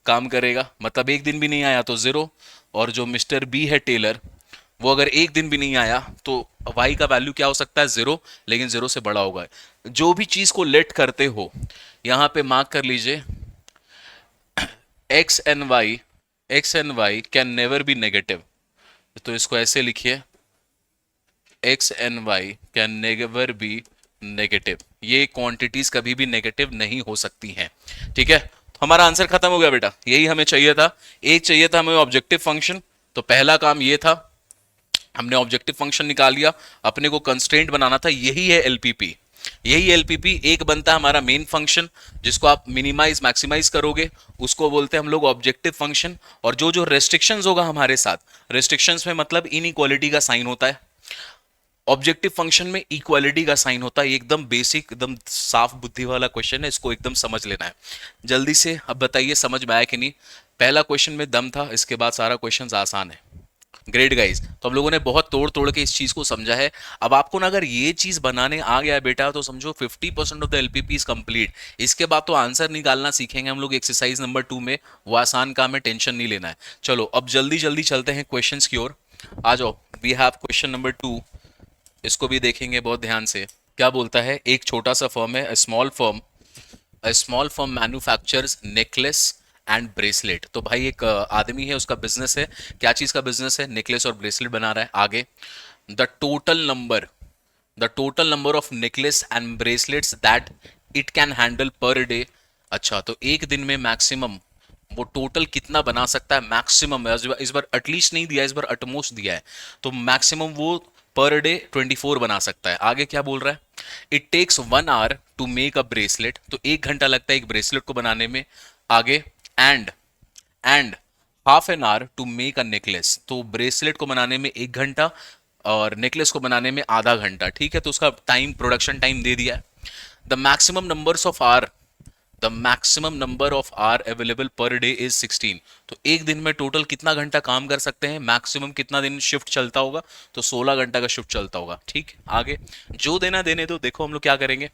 काम करेगा, मतलब एक दिन भी नहीं आया तो 0। और जो मिस्टर बी है टेलर, वो अगर एक दिन भी नहीं आया तो y का वैल्यू क्या हो सकता है 0, लेकिन 0 से बड़ा होगा। जो भी चीज को लेट करते हो यहां पे मार्क कर लीजिए, x and y can never be negative. तो इसको ऐसे लिखिए, x and y can never be negative. ये क्वांटिटीज कभी भी नेगेटिव नहीं हो सकती हैं। ठीक है, तो हमारा आंसर खत्म हो गया बेटा, यही हमें चाहिए था। एक चाहिए था हमें ऑब्जेक्टिव फंक्शन, तो पहला काम ये था, हमने ऑब्जेक्टिव फंक्शन निकाल लिया। अपने को कंस्ट्रेंट बनाना था, यही है एलपीपी। यही एलपीपी एक बनता है हमारा मेन फंक्शन, जिसको आप मिनिमाइज मैक्सिमाइज करोगे, उसको बोलते हैं हम लोग ऑब्जेक्टिव फंक्शन। और जो जो रेस्ट्रिक्शंस होगा हमारे साथ, रेस्ट्रिक्शंस में मतलब इनइक्वालिटी का साइन होता है, ऑब्जेक्टिव फंक्शन में इक्वालिटी का साइन होता है, ये एकदम बेसिक, एकदम साफ बुद्धि वाला क्वेश्चन है, इसको एकदम समझ लेना है जल्दी से। अब बताइए समझ में आया कि नहीं? पहला क्वेश्चन में दम था, इसके बाद सारा क्वेश्चन आसान है। ग्रेट गाइज, तो हम लोगों ने बहुत तोड़ तोड़ के इस चीज को समझा है। अब आपको ना अगर ये चीज बनाने आ गया है बेटा, तो समझो 50% of the LPP is complete. इसके बाद तो आंसर निकालना सीखेंगे हम लोग एक्सरसाइज नंबर 2 में, वो आसान काम है, टेंशन नहीं लेना है। चलो अब जल्दी जल्दी चलते हैं क्वेश्चंस की ओर, आ जाओ। वी हैव क्वेश्चन नंबर 2, इसको भी देखेंगे बहुत ध्यान से। क्या बोलता है? एक छोटा सा फर्म है, a small firm manufactures necklace and bracelet. तो भाई एक आदमी है, उसका बिजनेस है। क्या चीज का बिजनेस है? नेकलेस और ब्रेसलेट बना रहा है। आगे, the total number the total number of necklace and bracelets that it can handle per day. अच्छा, तो एक दिन में मैक्सिमम वो टोटल कितना बना सकता है? मैक्सिमम, इस बार एटलीस्ट नहीं दिया है, इस बार अटमोस्ट दिया है। तो मैक्सिमम वो पर डे 24 बना सकता है। आगे क्या बोल रहा है? It takes 1 hour to make a bracelet. तो 1 घंटा लगता है एक ब्रेसलेट को बनाने में। आगे, and and half an hour to make a necklace. तो ब्रेसलेट को बनाने में 1 घंटा और नेकलेस को बनाने में आधा घंटा। ठीक है, तो उसका टाइम, प्रोडक्शन टाइम दे दिया है। The maximum numbers of hour the maximum number of hour available per day is 16। तो एक दिन में टोटल कितना घंटा काम कर सकते हैं? मैक्सिमम कितना दिन शिफ्ट चलता होगा? तो 16 घंटा का शिफ्ट चलता होगा। ठीक, आगे जो देना देने दो। देखो हम लोग क्या करेंगे।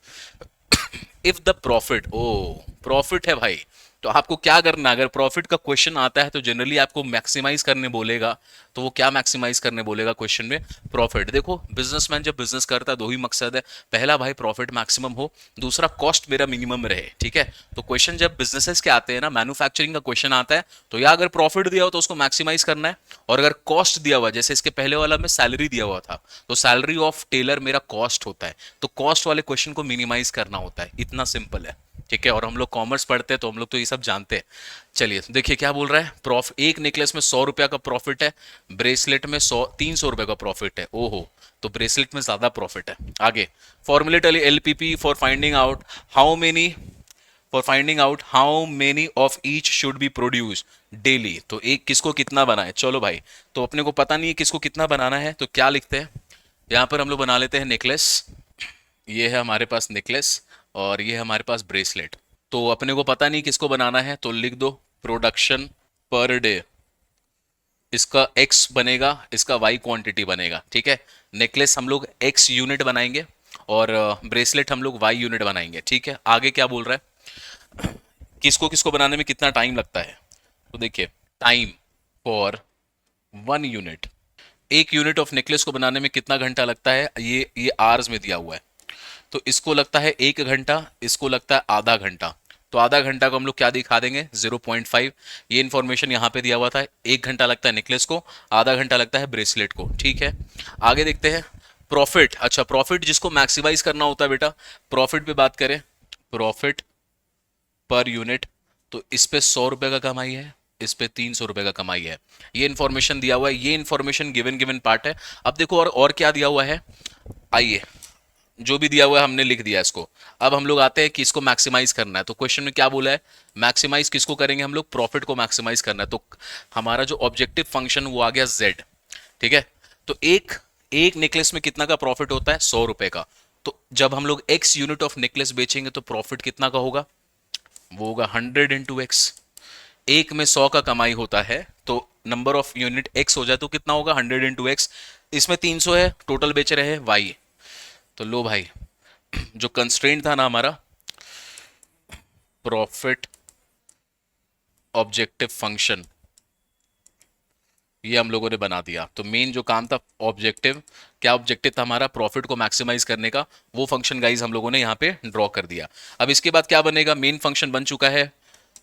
If the profit, oh profit है भाई, तो आपको क्या करना है? अगर प्रॉफिट का क्वेश्चन आता है तो जनरली आपको मैक्सिमाइज करने बोलेगा। तो वो क्या मैक्सिमाइज करने बोलेगा क्वेश्चन में? प्रॉफिट। देखो बिजनेसमैन जब बिजनेस करता है दो ही मकसद है, पहला भाई प्रॉफिट मैक्सिमम हो, दूसरा कॉस्ट मेरा मिनिमम रहे। ठीक है, तो क्वेश्चन जब बिजनेसेस के आते हैं ना, मैन्युफैक्चरिंग का क्वेश्चन आता है, तो या अगर प्रॉफिट दिया हो तो उसको मैक्सिमाइज करना है, और अगर कॉस्ट दिया हुआ, जैसे इसके पहले वाला में सैलरी दिया हुआ था, तो सैलरी ऑफ टेलर मेरा कॉस्ट होता है, तो कॉस्ट वाले क्वेश्चन को मिनिमाइज करना होता है। इतना सिंपल है। ठीक है, और हम लोग कॉमर्स पढ़ते हैं तो हम लोग तो ये सब जानते हैं। चलिए देखिए क्या बोल रहा है। प्रॉफिट, एक नेकलेस में 100 रुपया का प्रॉफिट है, ब्रेसलेट में 300 रुपए का प्रॉफिट है। ओहो, तो ब्रेसलेट में ज्यादा प्रॉफिट है। आगे, formulate LPP for finding out how many of each should be produce daily. तो एक किसको कितना बनाए? चलो भाई, तो अपने को पता नहीं है किसको कितना बनाना है, तो क्या लिखते हैं यहां पर? हम लोग बना लेते हैं नेकलेस। ये है हमारे पास नेकलेस और ये है हमारे पास ब्रेसलेट। तो अपने को पता नहीं किसको बनाना है, तो लिख दो प्रोडक्शन पर डे। इसका x बनेगा, इसका y क्वांटिटी बनेगा। ठीक है, नेकलेस हम लोग x यूनिट बनाएंगे और ब्रेसलेट हम लोग y यूनिट बनाएंगे। ठीक है, आगे क्या बोल रहा है? किसको किसको बनाने में कितना टाइम लगता है? तो देखिए, टाइम फॉर 1 यूनिट, एक यूनिट ऑफ नेकलेस को बनाने में कितना घंटा लगता है? ये आवर्स में दिया हुआ है। तो इसको लगता है 1 घंटा, इसको लगता है आधा घंटा। तो आधा घंटा को हम लोग क्या दिखा देंगे? 0.5। ये इंफॉर्मेशन यहाँ पे दिया हुआ था। 1 घंटा लगता है नेकलेस को, आधा घंटा लगता है ब्रेसलेट को। ठीक है, आगे देखते हैं प्रॉफिट। अच्छा, प्रॉफिट जिसको मैक्सिमाइज करना होता है बेटा, प्रॉफिट पे बात करें, प्रॉफिट पर यूनिट, तो इस पे 100 रुपए का कमाई है, इस पे 300 रुपए का कमाई है। ये इन्फॉर्मेशन दिया हुआ है, ये इन्फॉर्मेशन गिवन गिवन पार्ट है। अब देखो और क्या दिया हुआ है। आइए, जो भी दिया हुआ है हमने लिख दिया इसको। अब हम लोग आते हैं कि इसको मैक्सिमाइज करना है। तो क्वेश्चन में क्या बोला है? मैक्सिमाइज किसको करेंगे हम लोग? प्रॉफिट को मैक्सिमाइज करना है। तो हमारा जो ऑब्जेक्टिव फंक्शन वो आ गया z। ठीक है, तो एक एक नेकलेस में कितना का प्रॉफिट होता है? 100 रुपए का। तो जब हम लोग x यूनिट ऑफ नेकलेस बेचेंगे तो प्रॉफिट कितना का होगा? वो होगा 100 इंटू एक्स। एक में 100 का कमाई होता है, तो नंबर ऑफ यूनिट x हो जाए तो कितना होगा? 100 इंटू एक्स। इसमें 300 है, टोटल बेच रहे हैं y। तो लो भाई, जो कंस्ट्रेंट था ना हमारा, प्रॉफिट ऑब्जेक्टिव फंक्शन, ये हम लोगों ने बना दिया। तो मेन जो काम था ऑब्जेक्टिव, क्या ऑब्जेक्टिव था हमारा? प्रॉफिट को मैक्सिमाइज करने का। वो फंक्शन गाइज हम लोगों ने यहाँ पे ड्रॉ कर दिया। अब इसके बाद क्या बनेगा? मेन फंक्शन बन चुका है,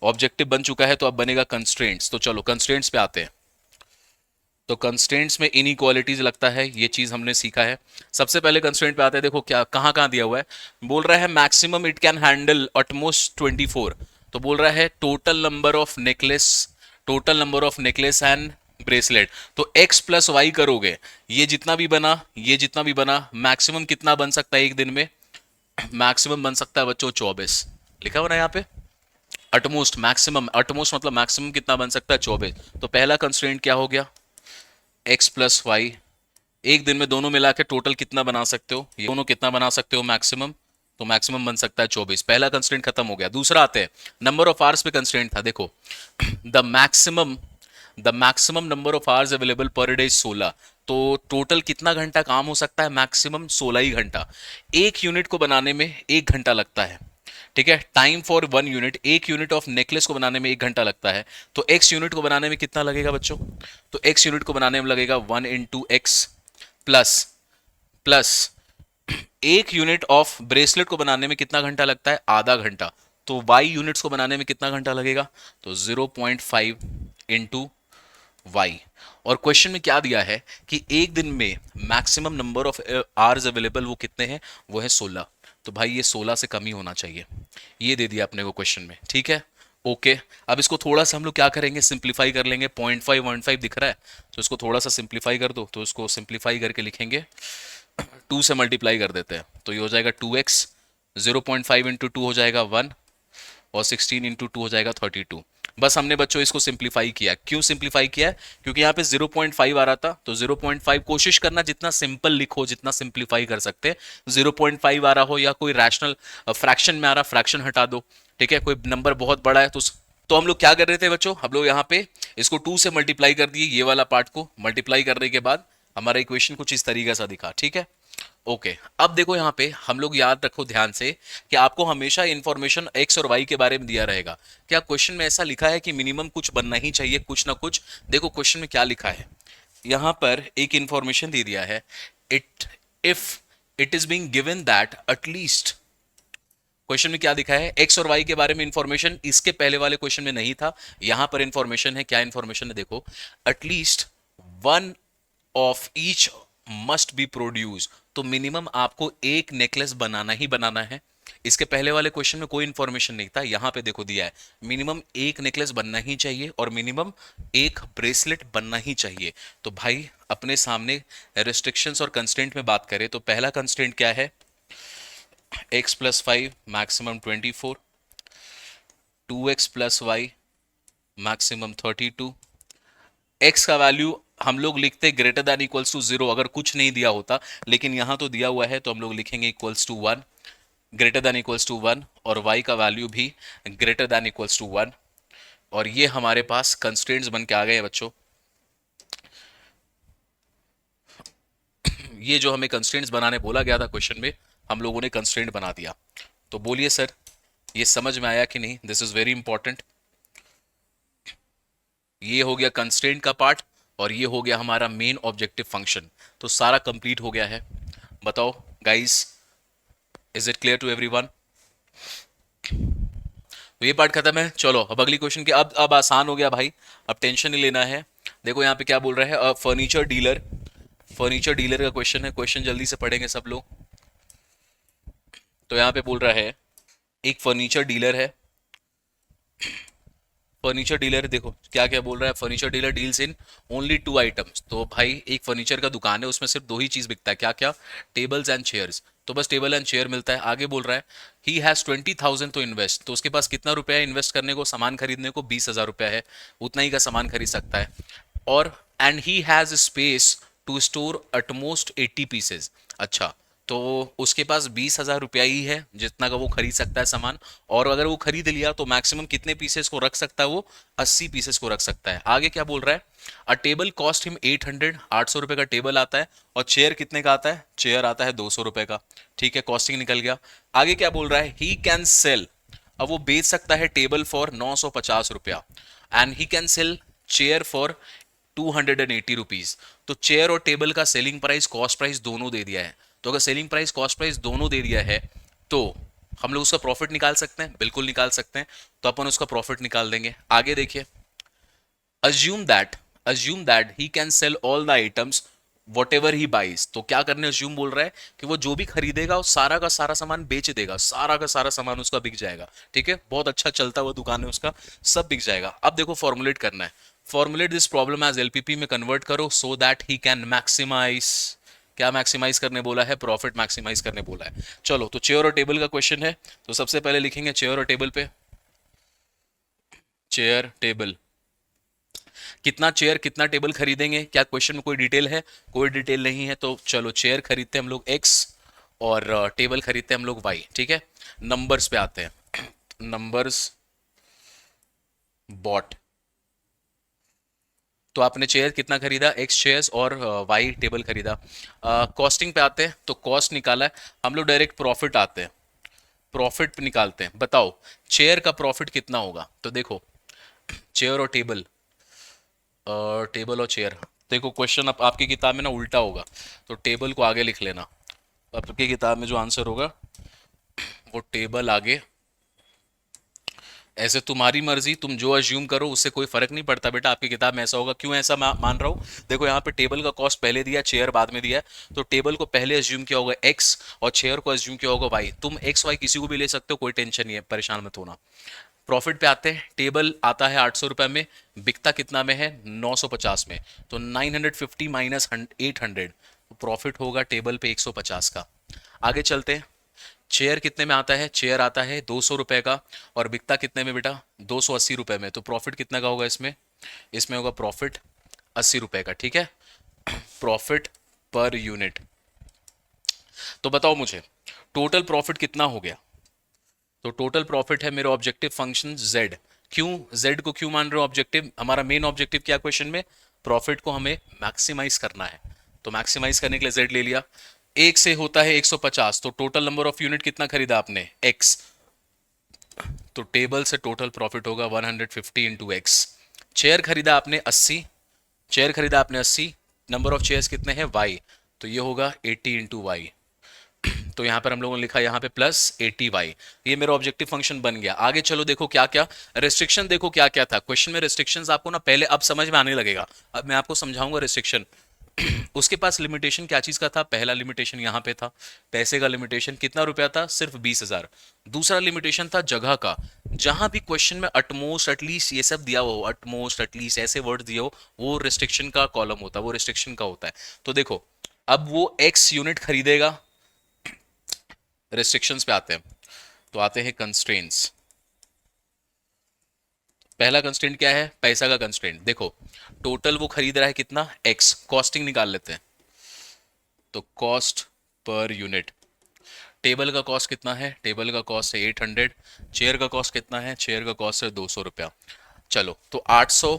ऑब्जेक्टिव बन चुका है, तो अब बनेगा कंस्ट्रेंट्स। तो चलो कंस्ट्रेंट्स पे आते हैं। तो कंस्ट्रेंट्स में इनइक्वालिटीज लगता है, ये चीज हमने सीखा है। सबसे पहले कंस्ट्रेंट पे आते हैं। देखो क्या कहाँ कहाँ दिया हुआ है। बोल रहा है maximum it can handle at most 24। तो बोल रहा है total number of necklace and bracelet. तो x प्लस वाई करोगे, ये जितना भी बना मैक्सिमम कितना बन सकता है एक दिन में? मैक्सिमम बन सकता है बच्चों 24। लिखा हुआ ना यहाँ पे, अटमोस्ट मैक्सिमम, अटमोस्ट मतलब मैक्सिमम कितना बन सकता है? 24। तो पहला कंस्ट्रेंट क्या हो गया? x प्लस वाई एक दिन में दोनों मिला के टोटल कितना बना सकते हो, ये दोनों कितना बना सकते हो मैक्सिमम, तो मैक्सिमम बन सकता है 24। पहला कंस्ट्रेंट खत्म हो गया। दूसरा आते हैं नंबर ऑफ आवर्स पे कंस्ट्रेंट था, देखो the maximum number of hours available per day 16। तो टोटल कितना घंटा काम हो सकता है, मैक्सिमम 16 ही घंटा। एक यूनिट को बनाने में 1 घंटा लगता है, ठीक है। Time for 1 unit, 1 unit of necklace को बनाने में 1 घंटा लगता है। तो एक्स यूनिट को बनाने में कितना लगेगा बच्चों, तो एक्स यूनिट को बनाने में लगेगा 1 × x plus plus 1 unit of bracelet को बनाने में कितना घंटा लगता है, आधा घंटा। तो वाई यूनिट्स को बनाने में कितना घंटा लगेगा, तो 0.5 इंटू वाई। और क्वेश्चन में क्या दिया है कि एक दिन में maximum number of hours available वो कितने हैं, वो है 16। तो भाई ये 16 से कम ही होना चाहिए, ये दे दिया अपने को क्वेश्चन में, ठीक है। ओके, अब इसको थोड़ा सा हम लोग क्या करेंगे, सिंप्लीफाई कर लेंगे। 0.515 दिख रहा है, तो इसको थोड़ा सा सिंप्लीफाई कर दो। तो इसको सिंप्लीफाई करके लिखेंगे, 2 से मल्टीप्लाई कर देते हैं, तो ये हो जाएगा 2x। 0.5 इंटू 2 हो जाएगा 1, और 16 इंटू 2 हो जाएगा 32। बस हमने बच्चों इसको सिंप्लीफाई किया। क्यों सिंप्लीफाई किया है, क्योंकि यहाँ पे 0.5 आ रहा था, तो 0.5 कोशिश करना जितना सिंपल लिखो, जितना सिंप्लीफाई कर सकते हैं। 0.5 आ रहा हो या कोई रैशनल फ्रैक्शन में आ रहा, फ्रैक्शन हटा दो, ठीक है। कोई नंबर बहुत बड़ा है तो हम लोग क्या कर रहे थे बच्चों, हम लोग यहाँ पे इसको 2 से मल्टीप्लाई कर दिए, ये वाला पार्ट को मल्टीप्लाई करने के बाद हमारा इक्वेशन कुछ इस तरीके से दिखा, ठीक है। ओके, अब देखो यहाँ पे हम लोग याद रखो ध्यान से कि आपको हमेशा इंफॉर्मेशन एक्स और वाई के बारे में दिया रहेगा। क्या क्वेश्चन में ऐसा लिखा है कि मिनिमम कुछ बनना ही चाहिए, कुछ ना कुछ। देखो क्वेश्चन में क्या लिखा है, यहाँ पर एक इंफॉर्मेशन दे दिया है, it if it is being given that at least. Question में क्या दिखा है, एक्स और वाई के बारे में इंफॉर्मेशन इसके पहले वाले क्वेश्चन में नहीं था, यहां पर इंफॉर्मेशन है। क्या इंफॉर्मेशन है, देखो, at least one of each must be produce. तो मिनिमम आपको एक नेकलेस बनाना ही बनाना है। इसके पहले वाले क्वेश्चन में कोई इंफॉर्मेशन नहीं था, यहां पे देखो दिया है मिनिमम एक नेकलेस बनना ही चाहिए और मिनिमम एक ब्रेसलेट बनना ही चाहिए। तो भाई अपने सामने रेस्ट्रिक्शंस और कंस्ट्रेंट में बात करें तो पहला कंस्ट्रेंट क्या है, x plus 5 maximum 24, 2x plus y maximum 32। x का वैल्यू हम लोग लिखते ग्रेटर दैन इक्वल्स टू 0 अगर कुछ नहीं दिया होता, लेकिन यहां तो दिया हुआ है तो हम लोग लिखेंगे equals to 1, greater than equals to 1। और y का वैल्यू भी ग्रेटर दैन इक्वल्स टू 1। और ये हमारे पास कंस्ट्रेंट्स बन के आ गए बच्चों। ये जो हमें कंस्ट्रेंट्स बनाने बोला गया था क्वेश्चन में, हम लोगों ने कंस्ट्रेंट बना दिया। तो बोलिए सर, ये समझ में आया कि नहीं, दिस इज वेरी इंपॉर्टेंट। ये हो गया कंस्ट्रेंट का पार्ट और ये हो गया हमारा मेन ऑब्जेक्टिव फंक्शन। तो सारा कंप्लीट हो गया है। बताओ guys, is it clear to everyone. तो ये पार्ट खत्म है। चलो अब अगली क्वेश्चन की, अब आसान हो गया भाई, अब टेंशन नहीं लेना है। देखो यहाँ पे क्या बोल रहा है, फर्नीचर डीलर, फर्नीचर डीलर का क्वेश्चन है। क्वेश्चन जल्दी से पढ़ेंगे सब लोग। तो यहाँ पे बोल रहा है एक फर्नीचर डीलर है, फर्नीचर डीलर देखो क्या क्या बोल रहा है, furniture dealer deals in only 2 items. तो भाई एक फर्नीचर का दुकान है, उसमें सिर्फ 2 ही चीज बिकता है, क्या क्या, टेबल्स एंड चेयर्स। तो बस टेबल एंड चेयर मिलता है। आगे बोल रहा है ही हैज 20,000 तो इन्वेस्ट, तो उसके पास कितना रुपया है इन्वेस्ट करने को, सामान खरीदने को 20,000 रुपया है, उतना ही का सामान खरीद सकता है। और and he has space to store at most 80 pieces. अच्छा, तो उसके पास 20,000 रुपया ही है जितना का वो खरीद सकता है सामान। और अगर वो खरीद लिया तो मैक्सिमम कितने पीसेस को रख सकता है वो, 80 पीसेस को रख सकता है। आगे क्या बोल रहा है, अ टेबल कॉस्ट हिम 800, 800 रुपए का टेबल आता है। और चेयर कितने का आता है, चेयर आता है 200 रुपए का। ठीक है, कॉस्टिंग निकल गया। आगे क्या बोल रहा है, ही कैन सेल, अब वो बेच सकता है टेबल फॉर 950 रुपया, and he can sell chair for 280 rupees. तो चेयर और टेबल का सेलिंग प्राइस, कॉस्ट प्राइस दोनों दे दिया है। तो अगर सेलिंग प्राइस, कॉस्ट प्राइस दोनों दे दिया है तो हम लोग उसका प्रॉफिट निकाल सकते हैं, बिल्कुल निकाल सकते हैं। तो अपन उसका प्रॉफिट निकाल देंगे। आगे देखिए, assume that assume that he can sell all the items whatever he buys। तो क्या करने assume बोल रहा है कि वो जो भी खरीदेगा वो सारा का सारा सामान बेच देगा, सारा का सारा सामान उसका बिक जाएगा। ठीक है, बहुत अच्छा चलता हुआ दुकान है उसका, सब बिक जाएगा। अब देखो फॉर्मुलेट करना है, formulate this problem as LPP में कन्वर्ट करो so that he can maximise. क्या मैक्सिमाइज करने बोला है, प्रॉफिट मैक्सिमाइज करने बोला है। चलो तो चेयर और टेबल का क्वेश्चन है, तो सबसे पहले लिखेंगे चेयर और टेबल पे, चेयर टेबल। कितना चेयर कितना टेबल खरीदेंगे, क्या क्वेश्चन में कोई डिटेल है? कोई डिटेल नहीं है, तो चलो चेयर खरीदते हैं हम लोग x और टेबल खरीदते हैं हम लोग y। ठीक है, नंबर्स पे आते हैं। नंबर्स बॉट, तो आपने चेयर कितना खरीदा, एक्स चेयर्स, और वाई टेबल खरीदा। कॉस्टिंग पे आते हैं, तो कॉस्ट निकाला है हम लोग, डायरेक्ट प्रॉफिट आते हैं, प्रॉफिट निकालते हैं। बताओ चेयर का प्रॉफिट कितना होगा? तो देखो चेयर और टेबल, टेबल और चेयर, देखो क्वेश्चन आपकी किताब में ना उल्टा होगा, तो टेबल को आगे लिख लेना। आपकी किताब में जो आंसर होगा वो टेबल आगे, ऐसे तुम्हारी मर्जी, तुम जो अज्यूम करो उससे कोई फर्क नहीं पड़ता बेटा। आपकी किताब में ऐसा होगा, क्यों ऐसा मान रहा हूँ, देखो यहाँ पे टेबल का कॉस्ट पहले दिया, चेयर बाद में दिया है, तो टेबल को पहले अज्यूम किया होगा एक्स और चेयर को अज्यूम किया होगा वाई। तुम एक्स वाई किसी को भी ले सकते हो, कोई टेंशन नहीं है, परेशान मत होना। प्रॉफिट पे आते हैं, टेबल आता है 800 रुपए में, बिकता कितना में है, 950 में, तो 950 माइनस 800, प्रॉफिट होगा टेबल पे 150 का। आगे चलते हैं, चेयर कितने में आता है, चेयर आता है 200 रुपए का, और बिकता कितने में बेटा, 280 रुपए में, तो प्रॉफिट कितना का होगा इसमें, इसमें होगा प्रॉफिट 80 रुपए का। ठीक है, प्रॉफिट पर यूनिट। तो बताओ मुझे टोटल प्रॉफिट कितना हो गया? तो टोटल प्रॉफिट है मेरा ऑब्जेक्टिव फंक्शन z। क्यों z को क्यों मान रहे हो ऑब्जेक्टिव? हमारा मेन ऑब्जेक्टिव क्या क्वेश्चन में, प्रॉफिट को हमें मैक्सिमाइज करना है, तो मैक्सिमाइज करने के लिए z ले लिया। एक से होता है 150, तो टोटल नंबर ऑफ यूनिट कितना खरीदा आपने, x, तो टेबल से टोटल प्रॉफिट होगा 150 इंटू एक्स। चेयर खरीदा आपने 80, चेयर खरीदा आपने 80, नंबर ऑफ चेयर्स कितने हैं y, तो ये होगा 80 इंटू वाई, तो यहां पर हम लोगों ने लिखा यहाँ पे प्लस 80y। ये मेरा ऑब्जेक्टिव फंक्शन बन गया। आगे चलो देखो क्या क्या रेस्ट्रिक्शन, देखो क्या क्या था क्वेश्चन में। रेस्ट्रिक्शंस आपको ना पहले अब समझ में आने लगेगा, अब मैं आपको समझाऊंगा रेस्ट्रिक्शन। उसके पास लिमिटेशन क्या चीज का था, पहला लिमिटेशन यहाँ पे था पैसे का लिमिटेशन, कितना रुपया था, सिर्फ 20,000। दूसरा लिमिटेशन था जगह का, जहां भी क्वेश्चन में अटमोस्ट एटलीस्ट ये सब दिया हो, अटमोस्ट एटलीस्ट ऐसे वर्ड दिए हो, वो रिस्ट्रिक्शन का कॉलम होता है, वो रिस्ट्रिक्शन का होता है। तो देखो अब वो एक्स यूनिट खरीदेगा, रिस्ट्रिक्शंस पे आते हैं, तो आते हैं कंस्ट्रेंट्स। पहला कंस्ट्रेंट क्या है, पैसा का कंस्ट्रेंट। देखो टोटल वो खरीद रहा है कितना, एक्स, कॉस्टिंग निकाल लेते हैं, तो कॉस्ट पर यूनिट। टेबल का कॉस्ट कितना है, टेबल का कॉस्ट है 800, चेयर का कॉस्ट कितना है, चेयर का कॉस्ट है 200 रुपया। चलो तो 800,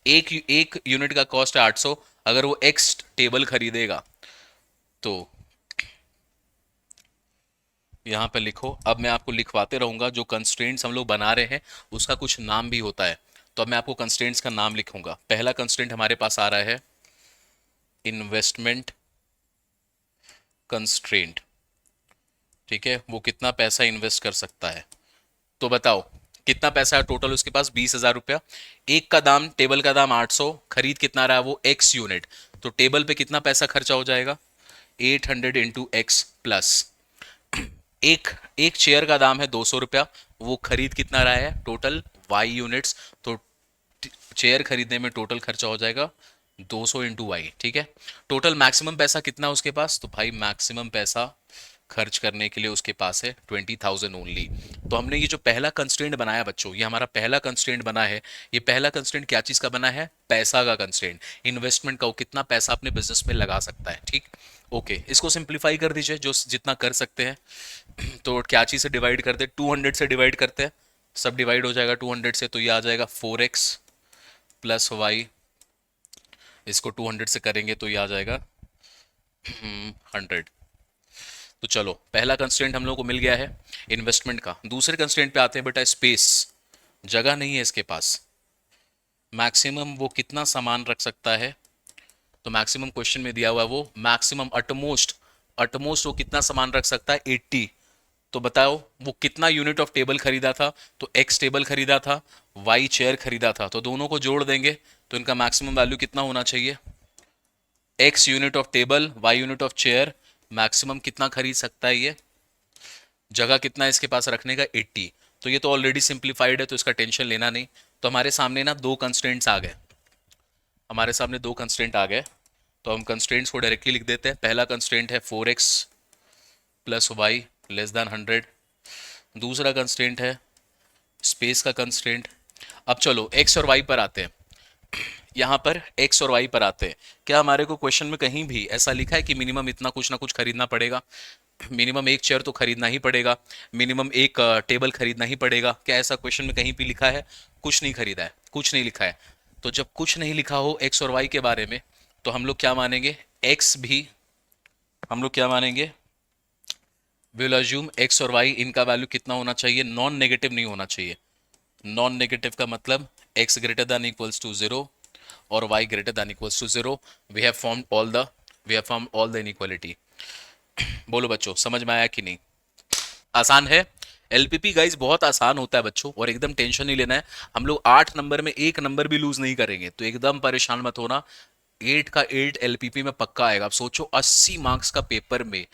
एक यूनिट का कॉस्ट है 800, अगर वो एक्स टेबल खरीदेगा तो यहाँ पे लिखो। अब मैं आपको लिखवाते रहूंगा, जो कंस्ट्रेंट्स हम लोग बना रहे हैं उसका कुछ नाम भी होता है, तो अब मैं आपको कंस्ट्रेंट्स का नाम लिखूंगा। पहला कंस्ट्रेंट हमारे पास आ रहा है इन्वेस्टमेंट कंस्ट्रेंट, ठीक है, वो कितना पैसा इन्वेस्ट कर सकता है। तो बताओ कितना पैसा है टोटल उसके पास, 20,000 रुपया। एक का दाम, टेबल का दाम 800, खरीद कितना रहा वो एक्स यूनिट, तो टेबल पे कितना पैसा खर्चा हो जाएगा, 800 इंटू एक्स प्लस, एक एक चेयर का दाम है 200 रुपया, वो खरीद कितना रहा है टोटल वाई यूनिट्स, तो चेयर खरीदने में टोटल खर्चा हो जाएगा 200 इंटू वाई। ठीक है, टोटल मैक्सिमम पैसा कितना है उसके पास, तो भाई मैक्सिमम पैसा खर्च करने के लिए उसके पास है 20,000 ओनली। तो हमने ये जो पहला कंस्ट्रेंट बनाया बच्चों, ये हमारा पहला कंस्ट्रेंट बना है। ये पहला कंस्ट्रेंट क्या चीज का बना है, पैसा का कंस्ट्रेंट, इन्वेस्टमेंट का, वो कितना पैसा अपने बिजनेस में लगा सकता है। ठीक, ओके, इसको सिंप्लीफाई कर दीजिए जो जितना कर सकते हैं। तो क्या चीज से डिवाइड करते हैं, 200 से डिवाइड करते हैं, सब डिवाइड हो जाएगा 200 से, तो ये आ जाएगा 4x प्लस वाई, इसको 200 से करेंगे तो ये आ जाएगा 100। तो चलो पहला कंस्ट्रेंट हम लोग को मिल गया है इन्वेस्टमेंट का। दूसरे कंस्ट्रेंट पे आते हैं बेटा, स्पेस, जगह नहीं है इसके पास, मैक्सिमम वो कितना सामान रख सकता है, तो मैक्सिमम क्वेश्चन में दिया हुआ है वो मैक्सिमम अटमोस्ट, अटमोस्ट वो कितना सामान रख सकता है 80। तो बताओ वो कितना यूनिट ऑफ टेबल खरीदा था, तो एक्स टेबल खरीदा था, वाई चेयर खरीदा था, तो दोनों को जोड़ देंगे तो इनका मैक्सिमम वैल्यू कितना होना चाहिए, x unit of table y unit of chair, maximum कितना खरीद सकता है ये, जगह कितना है इसके पास रखने का 80। तो ये तो ऑलरेडी सिंप्लीफाइड है, तो इसका टेंशन लेना नहीं। तो हमारे सामने ना दो कंस्ट्रेंट्स आ गए, हमारे सामने दो कंस्ट्रेंट आ गए, तो हम कंस्ट्रेंट्स को डायरेक्टली लिख देते हैं। पहला कंस्ट्रेंट है 4x plus y less then 100, दूसरा कंस्ट्रेंट है स्पेस का कंस्ट्रेंट। अब चलो x और y पर आते हैं। यहाँ पर एक्स और वाई पर आते हैं। क्या हमारे को क्वेश्चन में कहीं भी ऐसा लिखा है कि मिनिमम इतना कुछ ना कुछ खरीदना पड़ेगा? मिनिमम एक चेयर तो खरीदना ही पड़ेगा, मिनिमम एक टेबल खरीदना ही पड़ेगा, क्या ऐसा क्वेश्चन में कहीं भी लिखा है? कुछ नहीं खरीदा है, कुछ नहीं लिखा है। तो जब कुछ नहीं लिखा हो एक्स और वाई के बारे में, तो हम लोग क्या मानेंगे? एक्स भी, हम लोग क्या मानेंगे? विल अज्यूम एक्स और वाई इनका वैल्यू कितना होना चाहिए? नॉन नेगेटिव नहीं होना चाहिए। नॉन नेगेटिव का मतलब x greater than equals to zero और y greater than equals to zero. We have formed all the inequality. बोलो बच्चों, समझ में आया कि नहीं? आसान है। एलपीपी गाइस बहुत आसान होता है बच्चों, और एकदम टेंशन नहीं लेना है। हम लोग 8 नंबर में एक नंबर भी लूज नहीं करेंगे, तो एकदम परेशान मत होना। 8 का 8 एलपीपी में पक्का आएगा। अब सोचो 80 मार्क्स का पेपर में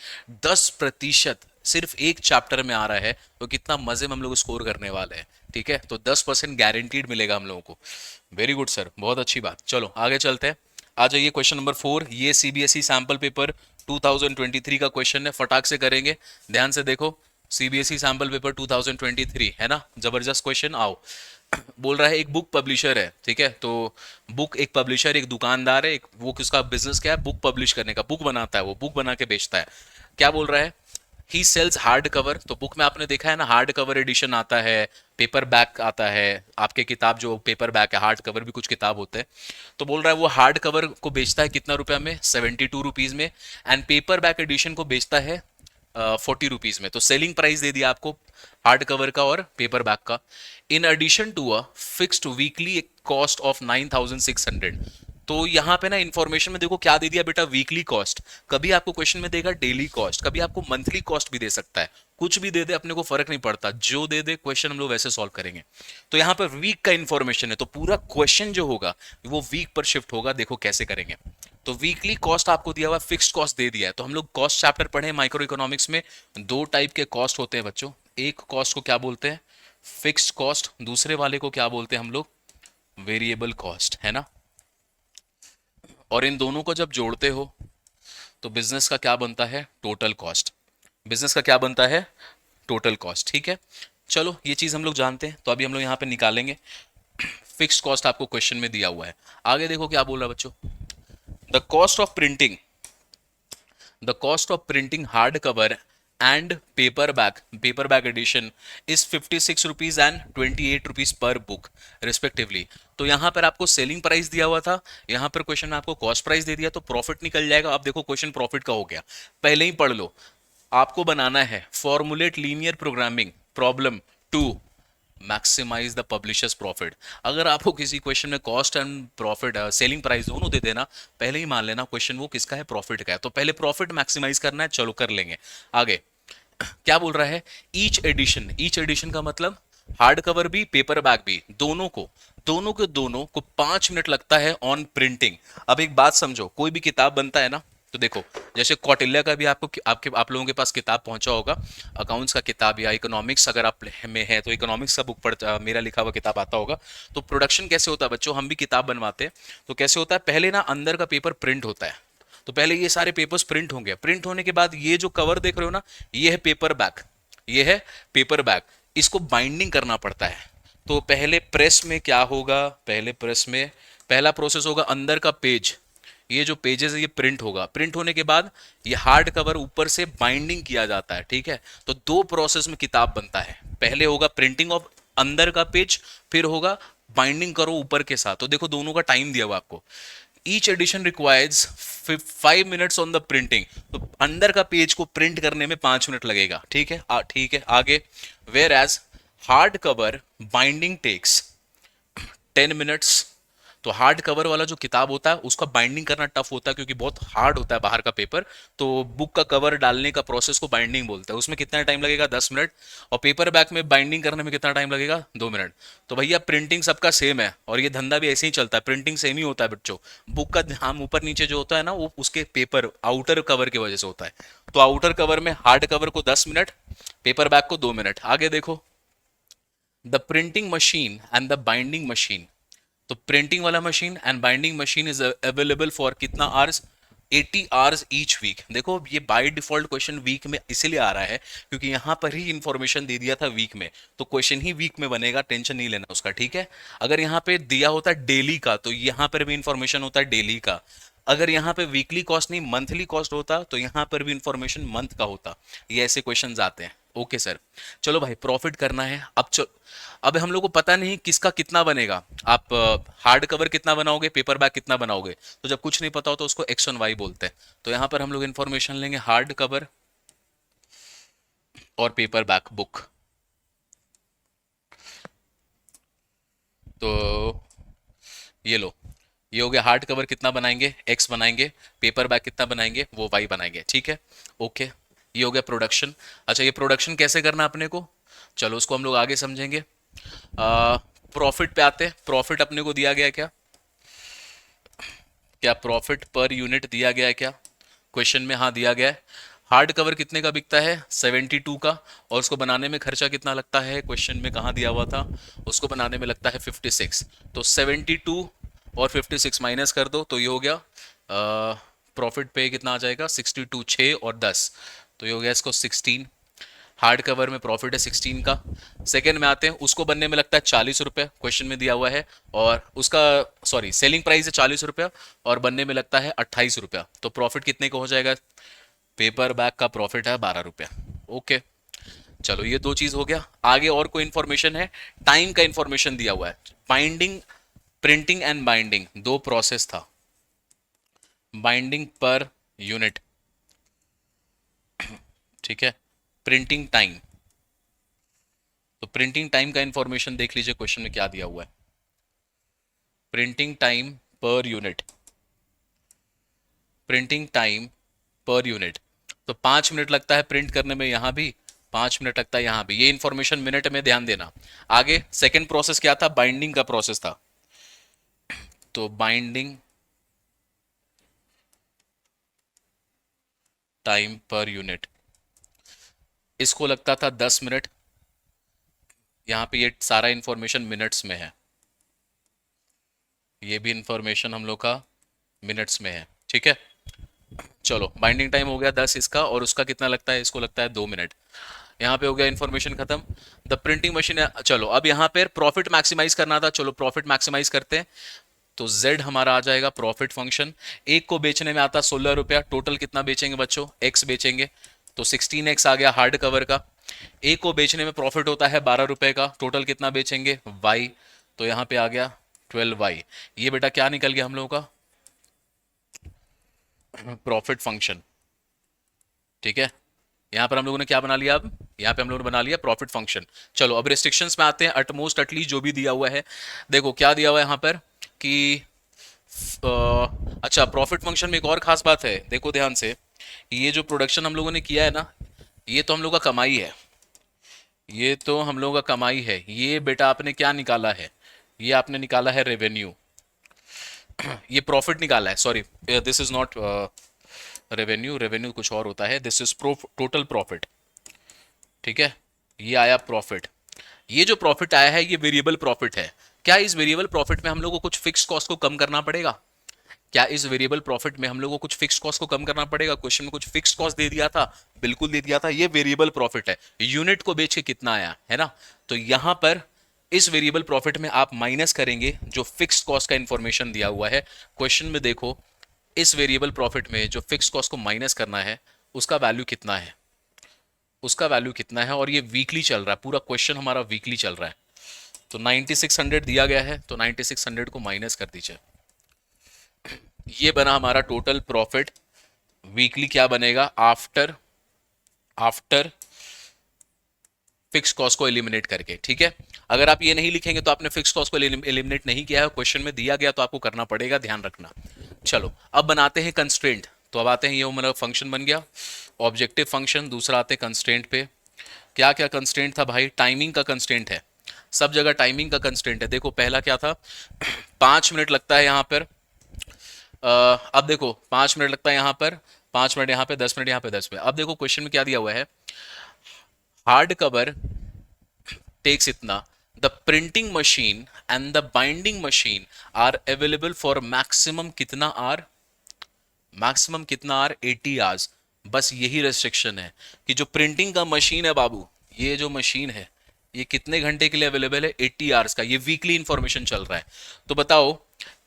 10% सिर्फ एक चैप्टर में आ रहा है, तो कितना मजे में हम लोग स्कोर करने वाले हैं। ठीक है, तो 10% गारंटीड मिलेगा हम लोगों को। वेरी गुड सर, बहुत अच्छी बात। चलो आगे चलते हैं। आ जाइए क्वेश्चन नंबर 4। ये सीबीएसई सैंपल पेपर 2023 का क्वेश्चन है, फटाक से करेंगे। ध्यान से देखो, सीबीएसई सैंपल पेपर 2023 है ना, जबरदस्त क्वेश्चन। आओ, बोल रहा है एक बुक पब्लिशर है, ठीक है, तो बुक, एक पब्लिशर, एक दुकानदार है, एक वो किसका बिजनेस क्या है? बुक पब्लिश करने का, बुक बनाता है, वो बुक बना के बेचता है। क्या बोल रहा है? ही सेल्स हार्ड कवर। तो बुक में आपने देखा है ना, हार्ड कवर एडिशन आता है, पेपर बैक आता है। आपके किताब जो पेपर बैक है, हार्ड कवर भी कुछ किताब होते हैं। तो बोल रहा है वो हार्ड कवर को बेचता है कितना रुपया में? 72 रुपीज में। एंड पेपर बैक एडिशन को बेचता है 40 रुपीज में। तो सेलिंग प्राइस दे दिया आपको हार्ड कवर का और पेपर बैक का। In addition to a fixed weekly cost of 9,600। तो यहाँ पे ना इन्फॉर्मेशन में देखो क्या दे दिया बेटा? Weekly cost. कभी आपको क्वेश्चन में देगा डेली कॉस्ट, कभी आपको मंथली कॉस्ट भी दे सकता है। कुछ भी दे दे, अपने को फर्क नहीं पड़ता, जो दे दे क्वेश्चन हम लोग वैसे सॉल्व करेंगे। तो यहाँ पर वीक का इन्फॉर्मेशन है, तो पूरा क्वेश्चन जो होगा वो वीक पर शिफ्ट होगा। देखो कैसे करेंगे। तो वीकली कॉस्ट आपको दिया हुआ, फिक्स्ड कॉस्ट दे दिया है। तो हम लोग कॉस्ट चैप्टर पढ़े माइक्रो इकोनॉमिक्स में, दो टाइप के कॉस्ट होते हैं बच्चों। एक कॉस्ट को क्या बोलते हैं? Fixed cost. दूसरे वाले को क्या बोलते हैं हम लोग? वेरिएबल कॉस्ट, है ना। और इन दोनों को जब जोड़ते हो तो बिजनेस का क्या बनता है? Total cost. बिजनेस का क्या बनता है? Total cost. ठीक है, चलो ये चीज हम लोग जानते हैं, तो अभी हम लोग यहाँ पे निकालेंगे। फिक्स कॉस्ट आपको क्वेश्चन में दिया हुआ है। आगे देखो क्या बोल रहा है बच्चों। The cost of printing, the cost of printing hard cover and paperback edition is 56 rupees and 28 rupees per book respectively. तो यहां पर आपको सेलिंग प्राइस दिया हुआ था, यहां पर क्वेश्चन में आपको कॉस्ट प्राइस दे दिया, तो प्रॉफिट निकल जाएगा। अब देखो क्वेश्चन प्रॉफिट का हो गया, पहले ही पढ़ लो। आपको बनाना है formulate linear programming problem to maximise the publishers profit. अगर आपको किसी क्वेश्चन में cost and profit, selling price दोनों दे देना, पहले ही मान लेना क्वेश्चन वो किसका है? प्रॉफिट का है। तो पहले प्रॉफिट मैक्सिमाइज करना है, चलो कर लेंगे। आगे क्या बोल रहा है? ईच एडिशन, ईच एडिशन का मतलब हार्ड कवर भी पेपर बैक भी, दोनों को 5 मिनट लगता है ऑन प्रिंटिंग। अब एक बात समझो, कोई भी किताब बनता है ना, तो देखो जैसे कौटिल्य का भी आपको आप लोगों के पास किताब पहुंचा होगा, अकाउंट्स का किताब या इकोनॉमिक्स अगर आप में है तो इकोनॉमिक्स का बुक पढ़, मेरा लिखा हुआ किताब आता होगा। तो प्रोडक्शन कैसे होता है बच्चों? हम भी किताब बनवाते हैं, तो कैसे होता है? पहले ना अंदर का पेपर प्रिंट होता है। तो पहले ये सारे पेपर्स प्रिंट होंगे, प्रिंट होने के बाद ये जो कवर देख रहे हो ना, ये है पेपर बैक, ये है पेपर बैक। इसको बाइंडिंग करना पड़ता है। तो पहले प्रेस में क्या होगा? पहले प्रेस में पहला प्रोसेस होगा अंदर का पेज, ये जो पेजेस है ये प्रिंट होगा। प्रिंट होने के बाद ये हार्ड कवर ऊपर से बाइंडिंग किया जाता है। ठीक है, तो दो प्रोसेस में किताब बनता है। पहले होगा प्रिंटिंग ऑफ अंदर का पेज, फिर होगा बाइंडिंग करो ऊपर के साथ। तो देखो दोनों का टाइम दिया हुआ आपको। Each edition requires 5 minutes on the printing. तो अंदर का पेज को प्रिंट करने में 5 मिनट लगेगा। ठीक है, ठीक है। आगे, whereas hard cover binding takes 10 minutes. तो हार्ड कवर वाला जो किताब होता है उसका बाइंडिंग करना टफ होता है, क्योंकि बहुत हार्ड होता है बाहर का पेपर। तो बुक का कवर डालने का प्रोसेस को बाइंडिंग बोलते हैं। उसमें कितना टाइम लगेगा? 10 मिनट। और पेपर बैक में बाइंडिंग करने में कितना टाइम लगेगा? 2 मिनट। तो भैया प्रिंटिंग सबका सेम है, और ये धंधा भी ऐसे ही चलता है, प्रिंटिंग सेम ही होता है बच्चों। बुक का हम ऊपर नीचे जो होता है ना, वो उसके पेपर आउटर कवर की वजह से होता है। तो आउटर कवर में हार्ड कवर को 10 मिनट, पेपर बैक को 2 मिनट। आगे देखो, the printing machine and the binding machine. तो प्रिंटिंग वाला machine and binding machine is available for कितना आवर्स? 80 hours each week. देखो ये बाय डिफॉल्ट क्वेश्चन वीक में इसीलिए आ रहा है क्योंकि यहाँ पर ही इंफॉर्मेशन दे दिया था वीक में, तो क्वेश्चन ही वीक में बनेगा, टेंशन नहीं लेना उसका, ठीक है। अगर यहाँ पे दिया होता डेली का तो यहाँ पर भी इंफॉर्मेशन होता है डेली का। अगर यहाँ पे वीकली कॉस्ट नहीं मंथली कॉस्ट होता तो यहाँ पर भी इंफॉर्मेशन मंथ का होता। ये ऐसे क्वेश्चंस आते हैं। ओके सर, चलो भाई प्रॉफिट करना है अब। चलो अब हम लोग को पता नहीं किसका कितना बनेगा। आप हार्ड कवर कितना बनाओगे, पेपर बैग कितना बनाओगे, तो जब कुछ नहीं पता हो तो उसको एक्स वन वाई बोलते हैं। तो यहाँ पर हम लोग इन्फॉर्मेशन लेंगे हार्ड कवर और पेपर बैक बुक। तो ये लो, ये हो गया हार्ड कवर कितना बनाएंगे, एक्स बनाएंगे, पेपर बैग कितना बनाएंगे, वो वाई बनाएंगे, ठीक है। ओके, ये हो गया प्रोडक्शन। अच्छा ये प्रोडक्शन कैसे करना अपने को, चलो उसको हम लोग आगे समझेंगे। प्रॉफिट पे आते हैं। प्रॉफिट अपने को दिया गया है क्या, क्या प्रॉफिट पर यूनिट दिया गया है क्या क्वेश्चन में, हाँ दिया गया है। हार्ड कवर कितने का बिकता है, 72 का, और उसको बनाने में खर्चा कितना लगता है, क्वेश्चन में कहाँ दिया हुआ था, उसको बनाने में लगता है 56। तो 72 और 56 माइनस कर दो तो ये हो गया प्रॉफिट पे कितना आ जाएगा, 62, 6 और 10, तो ये हो गया इसको 16। हार्ड कवर में प्रॉफिट है 16 का। सेकेंड में आते हैं, उसको बनने में लगता है 40 रुपये, क्वेश्चन में दिया हुआ है, और उसका सॉरी सेलिंग प्राइस है 40 रुपया और बनने में लगता है 28 रुपया, तो प्रॉफिट कितने का हो जाएगा, पेपर बैग का प्रॉफिट है 12 रुपया। ओके, चलो ये दो चीज हो गया। आगे और कोई इंफॉर्मेशन है, टाइम का इंफॉर्मेशन दिया हुआ है। बाइंडिंग, प्रिंटिंग एंड बाइंडिंग दो प्रोसेस था। बाइंडिंग पर यूनिट, ठीक है, प्रिंटिंग टाइम। तो प्रिंटिंग टाइम का इंफॉर्मेशन देख लीजिए क्वेश्चन में क्या दिया हुआ है। Printing time per unit, printing time per unit, तो 5 मिनट लगता है प्रिंट करने में, यहां भी 5 मिनट लगता है, यहां भी। ये इंफॉर्मेशन मिनट में ध्यान देना। आगे सेकेंड प्रोसेस क्या था, बाइंडिंग का प्रोसेस था। तो बाइंडिंग टाइम पर यूनिट, इसको लगता था 10 मिनट। यहां पे ये सारा इंफॉर्मेशन मिनट्स में है, ये भी इंफॉर्मेशन हम लोग का मिनट्स में है, ठीक है। चलो बाइंडिंग टाइम हो गया 10 इसका, और उसका कितना लगता है, इसको लगता है 2 मिनट। यहाँ पे हो गया इन्फॉर्मेशन खत्म। द प्रिंटिंग मशीन, चलो अब यहाँ पे प्रॉफिट मैक्सिमाइज करना था, चलो प्रॉफिट मैक्सिमाइज करते हैं। तो z हमारा आ जाएगा प्रॉफिट फंक्शन। एक को बेचने में आता 16 रुपया, टोटल कितना बेचेंगे बच्चों, x बेचेंगे, तो 16x आ गया हार्ड कवर का। एक को बेचने में प्रॉफिट होता है 12 रुपए का, टोटल कितना बेचेंगे y, तो यहाँ पे आ गया 12y। ये बेटा क्या निकल गया हम लोगों का, प्रॉफिट फंक्शन, ठीक है। यहां पर हम लोगों ने क्या बना लिया, अब यहां पे हम लोगों ने बना लिया प्रॉफिट फंक्शन। चलो अब रिस्ट्रिक्शंस में आते हैं, अटमोस्ट अटलीस्ट जो भी दिया हुआ है। देखो क्या दिया हुआ है यहां पर कि अच्छा प्रॉफिट फंक्शन में एक और खास बात है, देखो ध्यान से, ये जो प्रोडक्शन हम लोगों ने किया है ना, ये तो हम लोग का कमाई है, ये तो हम लोगों का कमाई है। ये बेटा आपने क्या निकाला है, ये आपने निकाला है रेवेन्यू, ये प्रॉफिट निकाला है, sorry this is not revenue, revenue कुछ और होता है, दिस इज टोटल प्रॉफिट, ठीक है। ये आया प्रॉफिट, ये जो प्रॉफिट आया है ये वेरिएबल प्रॉफिट है। क्या इस वेरिएबल प्रॉफिट में हम लोग को कुछ फिक्स कॉस्ट को कम करना पड़ेगा, क्या इस वेरिएबल प्रॉफिट में हम लोग को कुछ फिक्स कॉस्ट को कम करना पड़ेगा, क्वेश्चन में कुछ फिक्स कॉस्ट दे दिया था, बिल्कुल दे दिया था। ये वेरिएबल प्रॉफिट है, यूनिट को बेच के कितना आया है ना, तो यहां पर इस वेरिएबल प्रॉफिट में आप माइनस करेंगे जो फिक्स कॉस्ट का इंफॉर्मेशन दिया हुआ है क्वेश्चन में। देखो इस वेरिएबल प्रॉफिट में जो फिक्स कॉस्ट को माइनस करना है उसका वैल्यू कितना है, उसका वैल्यू कितना है, और ये वीकली चल रहा है, पूरा क्वेश्चन हमारा वीकली चल रहा है। तो 9600 दिया गया है, तो 9600 को माइनस कर दीजिए, ये बना हमारा टोटल प्रॉफिट वीकली। क्या बनेगा, आफ्टर आफ्टर फिक्स कॉस्ट को एलिमिनेट करके, ठीक है। अगर आप ये नहीं लिखेंगे तो आपने फिक्स कॉस्ट को एलिमिनेट नहीं किया है, क्वेश्चन में दिया गया तो आपको करना पड़ेगा, ध्यान रखना। चलो अब बनाते हैं कंस्ट्रेंट। तो अब आते हैं, ये हमारा फंक्शन बन गया ऑब्जेक्टिव फंक्शन। दूसरा आते हैं कंस्ट्रेंट पे। क्या क्या कंस्ट्रेंट था भाई, टाइमिंग का कंस्ट्रेंट है, सब जगह टाइमिंग का कंस्ट्रेंट है। देखो पहला क्या था, 5 मिनट लगता है यहाँ पर, अब देखो 5 मिनट लगता है यहाँ पर, 5 मिनट यहाँ पे, 10 मिनट यहाँ पे, 10 मिनट। अब देखो क्वेश्चन में क्या दिया हुआ है, हार्ड कवर टेक्स इतना, the printing machine and the binding machine are available for maximum कितना आर, मैक्सिमम कितना आर 80 आवर्स। बस यही रेस्ट्रिक्शन है कि जो प्रिंटिंग का मशीन है बाबू, ये जो मशीन है ये कितने घंटे के लिए अवेलेबल है, 80 आवर्स का। ये वीकली इंफॉर्मेशन चल रहा है। तो बताओ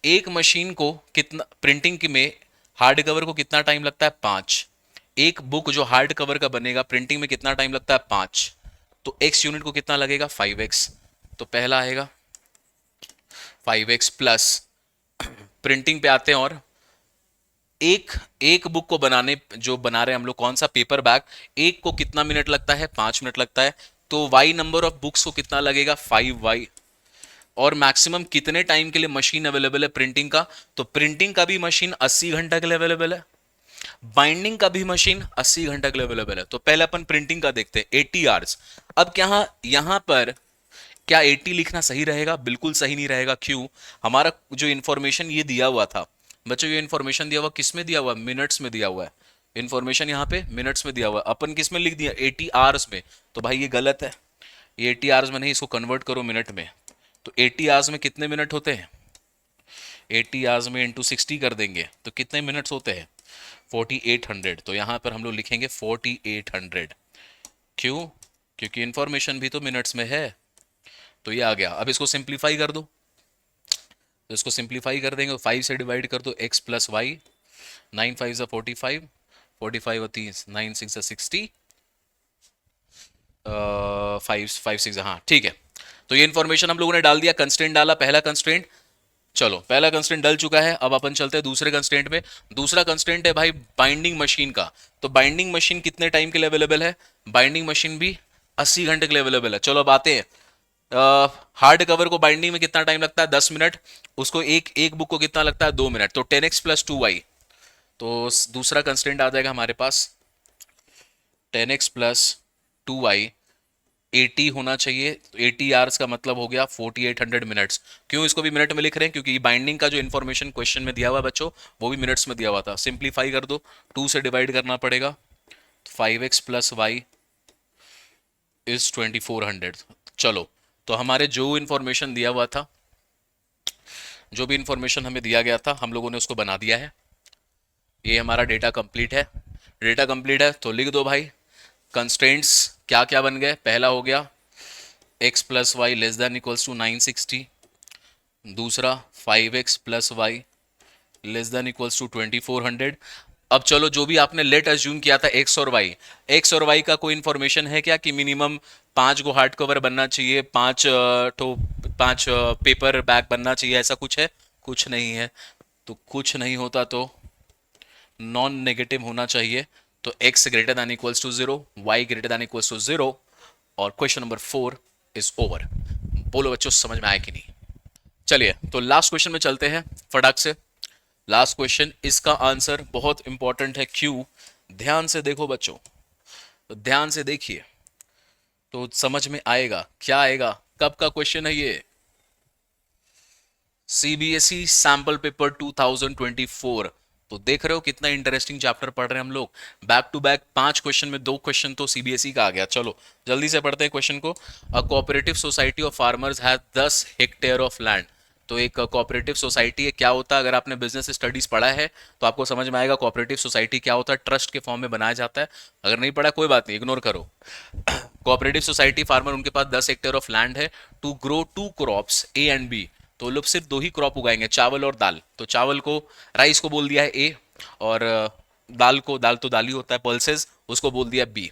एक मशीन को कितना प्रिंटिंग में हार्ड कवर को कितना टाइम लगता है, 5। एक बुक जो हार्ड कवर का बनेगा प्रिंटिंग में कितना टाइम लगता है, 5। तो एक्स यूनिट को कितना लगेगा, 5x। तो पहला आएगा 5x प्लस, प्रिंटिंग पे आते हैं, और एक एक बुक को बनाने, जो बना रहे हैं हम लोग कौन सा पेपर बैग, एक को कितना मिनट लगता है, 5 मिनट लगता है। तो y नंबर ऑफ बुक्स को कितना लगेगा, 5y। और मैक्सिमम कितने टाइम के लिए मशीन अवेलेबल है प्रिंटिंग का, तो प्रिंटिंग का भी मशीन 80 घंटा के लिए अवेलेबल है, बाइंडिंग का भी मशीन 80 घंटा के लिए अवेलेबल है। तो पहले अपन प्रिंटिंग का देखते हैं, 80 आवर्स। अब क्या यहां पर क्या 80 लिखना सही रहेगा, बिल्कुल सही नहीं रहेगा। क्यों, हमारा जो इंफॉर्मेशन ये दिया हुआ था बच्चों, ये इंफॉर्मेशन दिया हुआ किस में दिया हुआ, मिनट्स में दिया हुआ है। इंफॉर्मेशन यहाँ पे मिनट्स में दिया हुआ है, अपन किस में लिख दिया, 80 आवर्स में। तो भाई ये गलत है, ये 80 आवर्स में नहीं, इसको कन्वर्ट करो मिनट में। तो 80 आवर्स में कितने मिनट होते हैं, 80 आवर्स में इंटू 60 कर देंगे तो कितने मिनट्स होते हैं, 4800। तो यहाँ पर हम लोग लिखेंगे 4800। क्यों, क्योंकि इंफॉर्मेशन भी तो मिनट्स में है। तो ये आ गया। अब इसको सिंप्लीफाई कर दो, तो इसको सिंप्लीफाई कर देंगे तो 5 से डिवाइड कर दो, x प्लस वाई, 9 5 ज़ा 45, 45 और 30, 9 6 ज़ा 60, 5 5 6, हाँ ठीक है। तो ये इन्फॉर्मेशन हम लोगों ने डाल दिया, कंस्ट्रेंट डाला, पहला कंस्ट्रेंट। चलो पहला कंस्ट्रेंट डल चुका है, अब अपन चलते हैं दूसरे कंस्ट्रेंट में। दूसरा कंस्ट्रेंट है भाई बाइंडिंग मशीन का। तो बाइंडिंग मशीन कितने टाइम के लिए अवेलेबल है, बाइंडिंग मशीन भी 80 घंटे के लिए अवेलेबल है। चलो अब आते हैं, हार्ड कवर को बाइंडिंग में कितना टाइम लगता है, 10 मिनट। उसको एक एक बुक को कितना लगता है, 2 मिनट। तो 10x प्लस 2y। तो दूसरा कंस्टेंट आ जाएगा हमारे पास 10x प्लस 2y, 80 होना चाहिए। तो 80 आवर्स का मतलब हो गया 4800 मिनट्स। क्यों इसको भी मिनट में लिख रहे हैं, क्योंकि बाइंडिंग का जो इन्फॉर्मेशन क्वेश्चन में दिया हुआ बच्चों, वो भी मिनट्स में दिया हुआ था। सिंप्लीफाई कर दो, 2 से डिवाइड करना पड़ेगा, 5x प्लस वाई इज 2400। चलो तो हमारे जो इन्फॉर्मेशन दिया हुआ था, जो भी इंफॉर्मेशन हमें दिया गया था, हम लोगों ने उसको बना दिया है। ये हमारा डेटा कंप्लीट है। डेटा कंप्लीट है तो लिख दो भाई, कंस्ट्रेंट्स क्या क्या बन गए। पहला हो गया x plus y less than equals to 960। दूसरा 5x plus y less than equals to 2400। अब चलो जो भी आपने लेट अज्यूम किया था एक्स और वाई का कोई इंफॉर्मेशन है क्या, कि मिनिमम 5 गो हार्ड कवर बनना चाहिए, 5 पेपर बैग बनना चाहिए, ऐसा कुछ है, कुछ नहीं है। तो कुछ नहीं होता तो नॉन नेगेटिव होना चाहिए। तो x greater than equals to 0, y greater than equals to 0, और क्वेश्चन नंबर 4 इज ओवर। बोलो बच्चों समझ में आया कि नहीं। चलिए तो लास्ट क्वेश्चन में चलते हैं फटाक से। लास्ट क्वेश्चन, इसका आंसर बहुत इंपॉर्टेंट है। क्यों, ध्यान से देखो बच्चों, तो ध्यान से देखिए तो समझ में आएगा क्या आएगा। कब का क्वेश्चन है ये, सीबीएसई सैंपल पेपर 2024। तो देख रहे हो कितना इंटरेस्टिंग चैप्टर पढ़ रहे हैं हम लोग। बैक टू बैक 5 क्वेश्चन में 2 क्वेश्चन तो सीबीएसई का आ गया। चलो जल्दी से पढ़ते हैं क्वेश्चन को। A cooperative society of farmers has 10 hectare of land. तो एक कोऑपरेटिव सोसाइटी है, क्या होता है, अगर आपने बिजनेस स्टडीज पढ़ा है तो आपको समझ में आएगा कोऑपरेटिव सोसाइटी क्या होता है। ट्रस्ट के फॉर्म में बनाया जाता है। अगर नहीं पढ़ा कोई बात नहीं, इग्नोर करो। कोऑपरेटिव सोसाइटी फार्मर, उनके पास 10 हेक्टेयर ऑफ लैंड है to grow 2 crops A and B. तो लोग सिर्फ 2 ही क्रॉप उगाएंगे, चावल और दाल। तो चावल को, राइस को बोल दिया है ए, और दाल को, दाल तो दाल ही होता है, पल्सेस, उसको बोल दिया बी।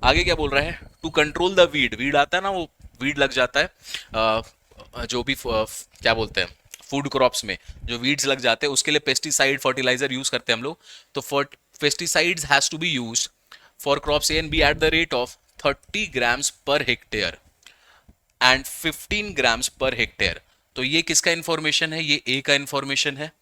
आगे क्या बोल रहा है, to control the weed. Weed आता है ना, वो वीड लग जाता है जो भी क्या बोलते हैं फूड क्रॉप्स में जो वीड्स लग जाते हैं, उसके लिए पेस्टिसाइड फर्टिलाइजर यूज करते हैं हम लोग। तो pesticides has to be used for crops A and B at the rate of 30 grams per hectare and 15 grams per hectare. तो ये किसका इंफॉर्मेशन है, ये ए का इंफॉर्मेशन है।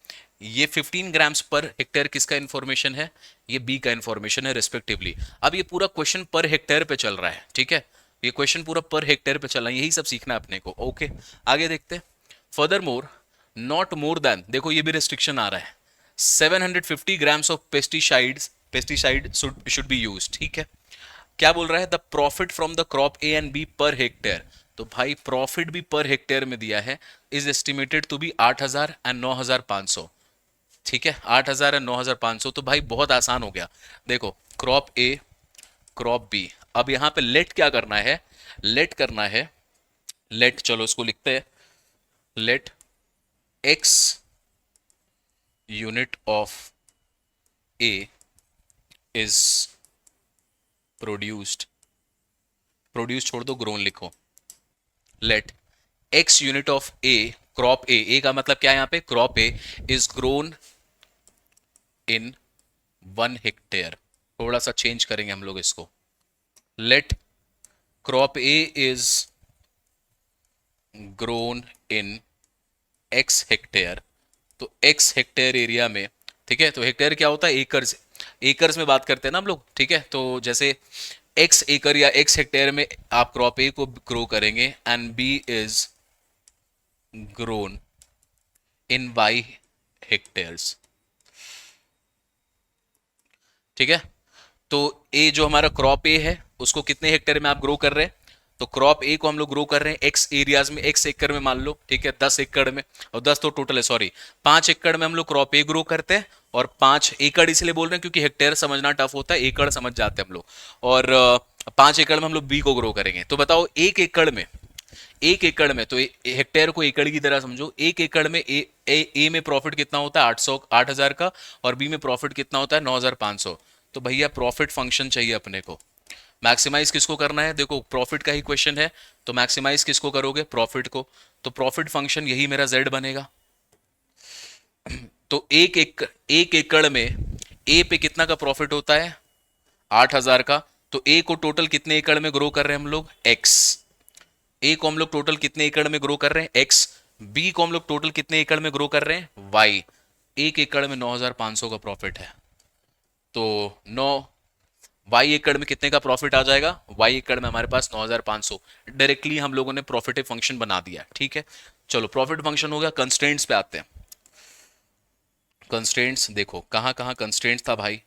ये 15 ग्राम्स पर हेक्टेयर किसका इंफॉर्मेशन है, ये बी का इंफॉर्मेशन है रिस्पेक्टिवली। अब ये पूरा क्वेश्चन पर हेक्टेयर पे चल रहा है, ठीक है, ये क्वेश्चन पूरा पर हेक्टेयर पे चल रहा है, यही सब सीखना है अपने को। ओके आगे देखते हैं। Furthermore, not more than, देखो ये भी रिस्ट्रिक्शन आ रहा है, 750 grams of pesticide should be use. ठीक है, क्या बोल रहा है, the profit from the crop A and B per hectare. तो भाई प्रॉफिट भी पर हेक्टेयर में दिया है, is estimated to be 8000 and 9500। ठीक है, 8,000 है, 9,500, तो भाई बहुत आसान हो गया। देखो, क्रॉप ए, क्रॉप बी। अब यहाँ पे लेट क्या करना है, लेट करना है, लेट, चलो इसको लिखते हैं, let x unit of a is produced, produce छोड़ दो, ग्रोन लिखो। Let x unit of a, crop a का मतलब क्या है यहाँ पे, crop a is grown in 1 hectare. थोड़ा सा चेंज करेंगे हम लोग इसको। Let crop a is grown in x hectare. तो एक्स हेक्टेयर एरिया में, ठीक है, तो हेक्टेयर क्या होता है, एकर्स, एकर्स में बात करते हैं ना हम लोग, ठीक है। तो जैसे एक्स एकड़ या एक्स हेक्टेयर में आप क्रॉप ए को ग्रो करेंगे, and B is grown in y hectares, ठीक है। तो ए जो हमारा क्रॉप ए है उसको कितने हेक्टेयर में आप ग्रो कर रहे हैं, तो क्रॉप ए को हम लोग ग्रो कर रहे हैं एक्स एरियाज में, एक्स एकड़ में मान लो, ठीक है, 10 एकड़ में, और 10 तो टोटल है, सॉरी, 5 एकड़ में हम लोग क्रॉप ए ग्रो करते हैं, और 5 एकड़ इसलिए बोल रहे हैं क्योंकि हेक्टेयर समझना टफ होता है, एकड़ समझ जाते हैं हम लोग, और 5 एकड़ में हम लोग बी को ग्रो करेंगे। तो बताओ 1 एकड़ में, 1 एकड़ में, तो हेक्टेयर को एकड़ की तरह समझो, 1 एकड़ में ए में प्रॉफिट कितना होता है, 8,000 का, और बी में प्रॉफिट कितना होता है, 9,500। तो भैया प्रॉफिट फंक्शन चाहिए अपने को, मैक्सिमाइज किसको करना है, देखो प्रॉफिट का ही क्वेश्चन है, तो मैक्सिमाइज किसको करोगे, प्रॉफिट को। तो प्रॉफिट फंक्शन यही मेरा जेड बनेगा। तो एक एकड़ में ए पे कितना का प्रॉफिट होता है, 8,000 का। तो ए को टोटल कितने एकड़ में ग्रो कर रहे हैं हम लोग, एक्स। ए को हम लोग टोटल कितने एकड़ में ग्रो कर रहे हैं, एक्स। बी को हम लोग टोटल कितने एकड़ में ग्रो कर रहे हैं, वाई। 1 एकड़ में 9,500 का प्रॉफिट है, तो 9 वाई एकड़ में कितने का प्रॉफिट आ जाएगा, वाई एकड़ में हमारे पास 9,500। डायरेक्टली हम लोगों ने प्रॉफिट फंक्शन बना दिया, ठीक है। चलो प्रॉफिट फंक्शन हो गया, कंस्ट्रेंट्स पे आते हैं। कंस्ट्रेंट्स देखो कहाँ कहाँ कंस्ट्रेंट्स था भाई,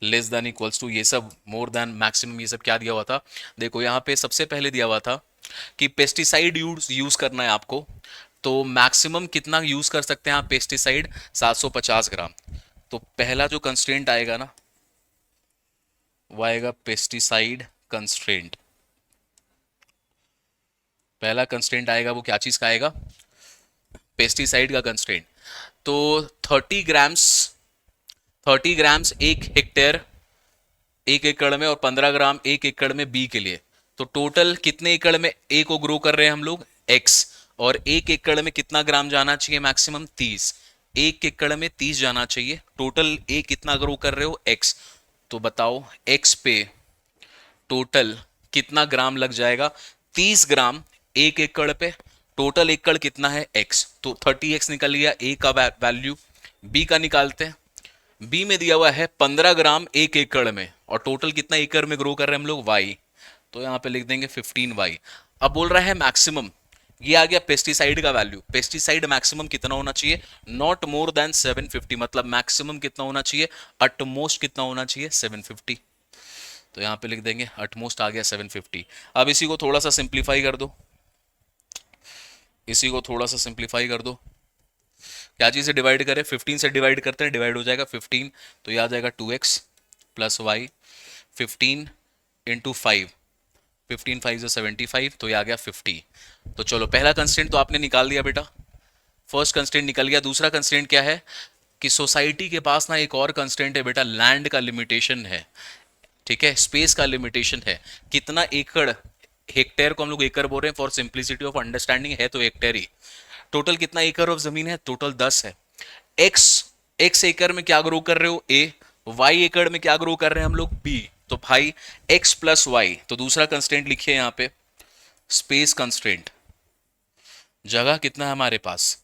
लेस देन इक्वल्स टू, ये सब मोर देन, मैक्सिमम, ये सब क्या दिया हुआ था, देखो यहाँ पे सबसे पहले दिया हुआ था कि पेस्टिसाइड यूज करना है आपको, तो मैक्सिमम कितना यूज कर सकते हैं आप पेस्टिसाइड, 750 ग्राम। तो पहला जो कंस्ट्रेंट आएगा ना, वो आएगा पेस्टिसाइड कंस्ट्रेंट। पहला कंस्ट्रेंट आएगा वो क्या चीज का आएगा, पेस्टिसाइड का कंस्ट्रेंट। तो 30 ग्राम्स, 30 ग्राम्स 1 हेक्टेयर, 1 एकड़ में, और 15 ग्राम 1 एकड़ में बी के लिए। तो टोटल कितने एकड़ में ए को ग्रो कर रहे हैं हम लोग, एक्स। और 1 एकड़ में कितना ग्राम जाना चाहिए, मैक्सिमम 30। 1 एकड़ में 30 जाना चाहिए, टोटल ए कितना ग्रो कर रहे हो, एक्स। तो बताओ एक्स पे टोटल कितना ग्राम लग जाएगा, 30 ग्राम 1 एकड़ पे। टोटल एकड़ कितना है, एक्स, तो 30x निकल गया ए का वैल्यू। बी का निकालते हैं, बी में दिया हुआ है 15 ग्राम 1 एकड़ में, और टोटल कितना एकड़ में ग्रो कर रहे हैं हम लोग, वाई। तो यहां पे लिख देंगे 15y। अब बोल रहा है मैक्सिमम, ये आ गया पेस्टिसाइड का वैल्यू। पेस्टिसाइड मैक्सिमम कितना होना चाहिए, नॉट मोर देन 750, मतलब मैक्सिमम कितना होना चाहिए, अटमोस्ट कितना होना चाहिए, 750। तो यहां पे लिख देंगे अटमोस्ट आ गया 750। अब इसी को थोड़ा सा सिंप्लीफाई कर दो, इसी को थोड़ा सा सिंप्लीफाई कर दो। क्या चीज़ से डिवाइड करें, 15 से डिवाइड करते हैं, डिवाइड हो जाएगा 15, तो ये आ जाएगा 2x प्लस वाई। 15 इंटू 5, 15 5 से 75, तो ये आ गया 50। तो चलो पहला कंस्टेंट तो आपने निकाल दिया बेटा, फर्स्ट कंस्टेंट निकल गया। दूसरा कंस्टेंट क्या है कि सोसाइटी के पास ना एक और कंस्टेंट है बेटा, लैंड का लिमिटेशन है, ठीक है, स्पेस का लिमिटेशन है। कितना एकड़, हेक्टेयर को हम लोग एकड़ बोल रहे हैं फॉर सिंप्लिसिटी ऑफ अंडरस्टैंडिंग, है तो हेक्टेयर ही। टोटल कितना एकड़ ऑफ जमीन है, टोटल 10 है। एक्स, एक्स एकड़ में क्या ग्रो कर रहे हो, ए। वाई एकड़ में क्या ग्रो कर रहे हैं हम लोग, बी। तो भाई एक्स प्लस वाई, तो दूसरा कंस्टेंट लिखिए यहाँ पे, स्पेस कंस्टेंट। जगह कितना है हमारे पास,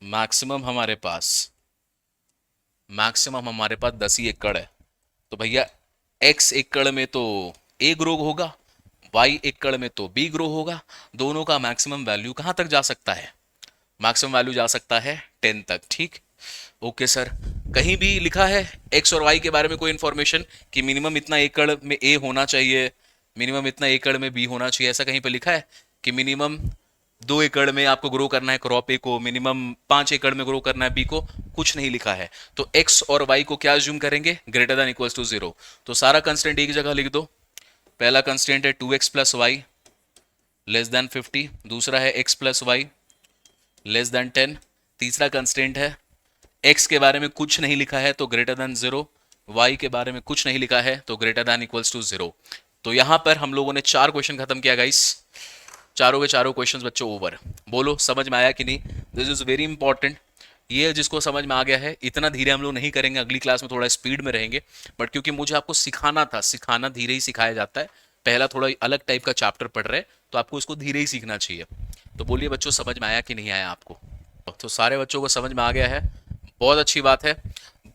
मैक्सिमम हमारे पास, मैक्सिमम हमारे पास 10 ही एकड़ है। तो भैया एक्स एकड़ में तो ए ग्रो होगा, वाई एकड़ में तो बी ग्रो होगा। दोनों का मैक्सिमम वैल्यू कहां तक जा सकता है, मैक्सिमम वैल्यू जा सकता है 10 तक, ठीक। ओके सर, कहीं भी लिखा है एक्स और वाई के बारे में कोई इंफॉर्मेशन कि मिनिमम इतना एकड़ में ए होना चाहिए, मिनिमम इतना एकड़ में बी होना चाहिए, ऐसा कहीं पे लिखा है कि मिनिमम 2 एकड़ में आपको ग्रो करना है क्रॉप ए को, मिनिमम 5 एकड़ में ग्रो करना है बी को, कुछ नहीं लिखा है। तो एक्स और वाई को क्या अज्यूम करेंगे, ग्रेटर देन इक्वल्स टू 0। तो सारा कंस्टेंट एक जगह लिख दो। पहला कंस्टेंट है 2x plus y less then 50, दूसरा है x plus y less than 10, तीसरा कंस्टेंट है x के बारे में कुछ नहीं लिखा है तो ग्रेटर देन 0, y के बारे में कुछ नहीं लिखा है तो ग्रेटर देन इक्वल्स टू 0। तो यहां पर हम लोगों ने 4 क्वेश्चन खत्म किया गाइस, चारों के चारों क्वेश्चंस बच्चों ओवर। बोलो समझ में आया कि नहीं, दिस इज वेरी इंपॉर्टेंट। ये जिसको समझ में आ गया है, इतना धीरे हम लोग नहीं करेंगे, अगली क्लास में थोड़ा स्पीड में रहेंगे, बट क्योंकि मुझे आपको सिखाना था, सिखाना धीरे ही सिखाया जाता है। पहला थोड़ा अलग टाइप का चैप्टर पढ़ रहे हैं तो आपको इसको धीरे ही सीखना चाहिए। तो बोलिए बच्चों समझ में आया कि नहीं आया आपको। तो सारे बच्चों को समझ में आ गया है, बहुत अच्छी बात है।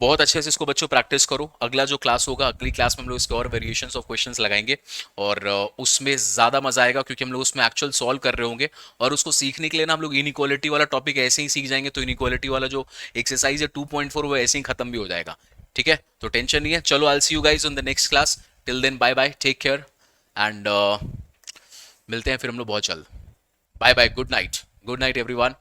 बहुत अच्छे से इसको बच्चों प्रैक्टिस करो। अगला जो क्लास होगा, अगली क्लास में हम लोग इसके और वेरिएशंस ऑफ क्वेश्चंस लगाएंगे और उसमें ज़्यादा मजा आएगा क्योंकि हम लोग उसमें एक्चुअल सॉल्व कर रहे होंगे। और उसको सीखने के लिए ना हम लोग इनइक्वालिटी वाला टॉपिक ऐसे ही सीख जाएंगे, तो इनइक्वालिटी वाला जो एक्सरसाइज है 2.4 वो ऐसे ही खत्म भी हो जाएगा। ठीक है, तो टेंशन नहीं है। चलो I will see you guys on the next class. Till then bye bye, take care and मिलते हैं फिर हम लोग बहुत जल्द। Bye bye, good night, good night everyone.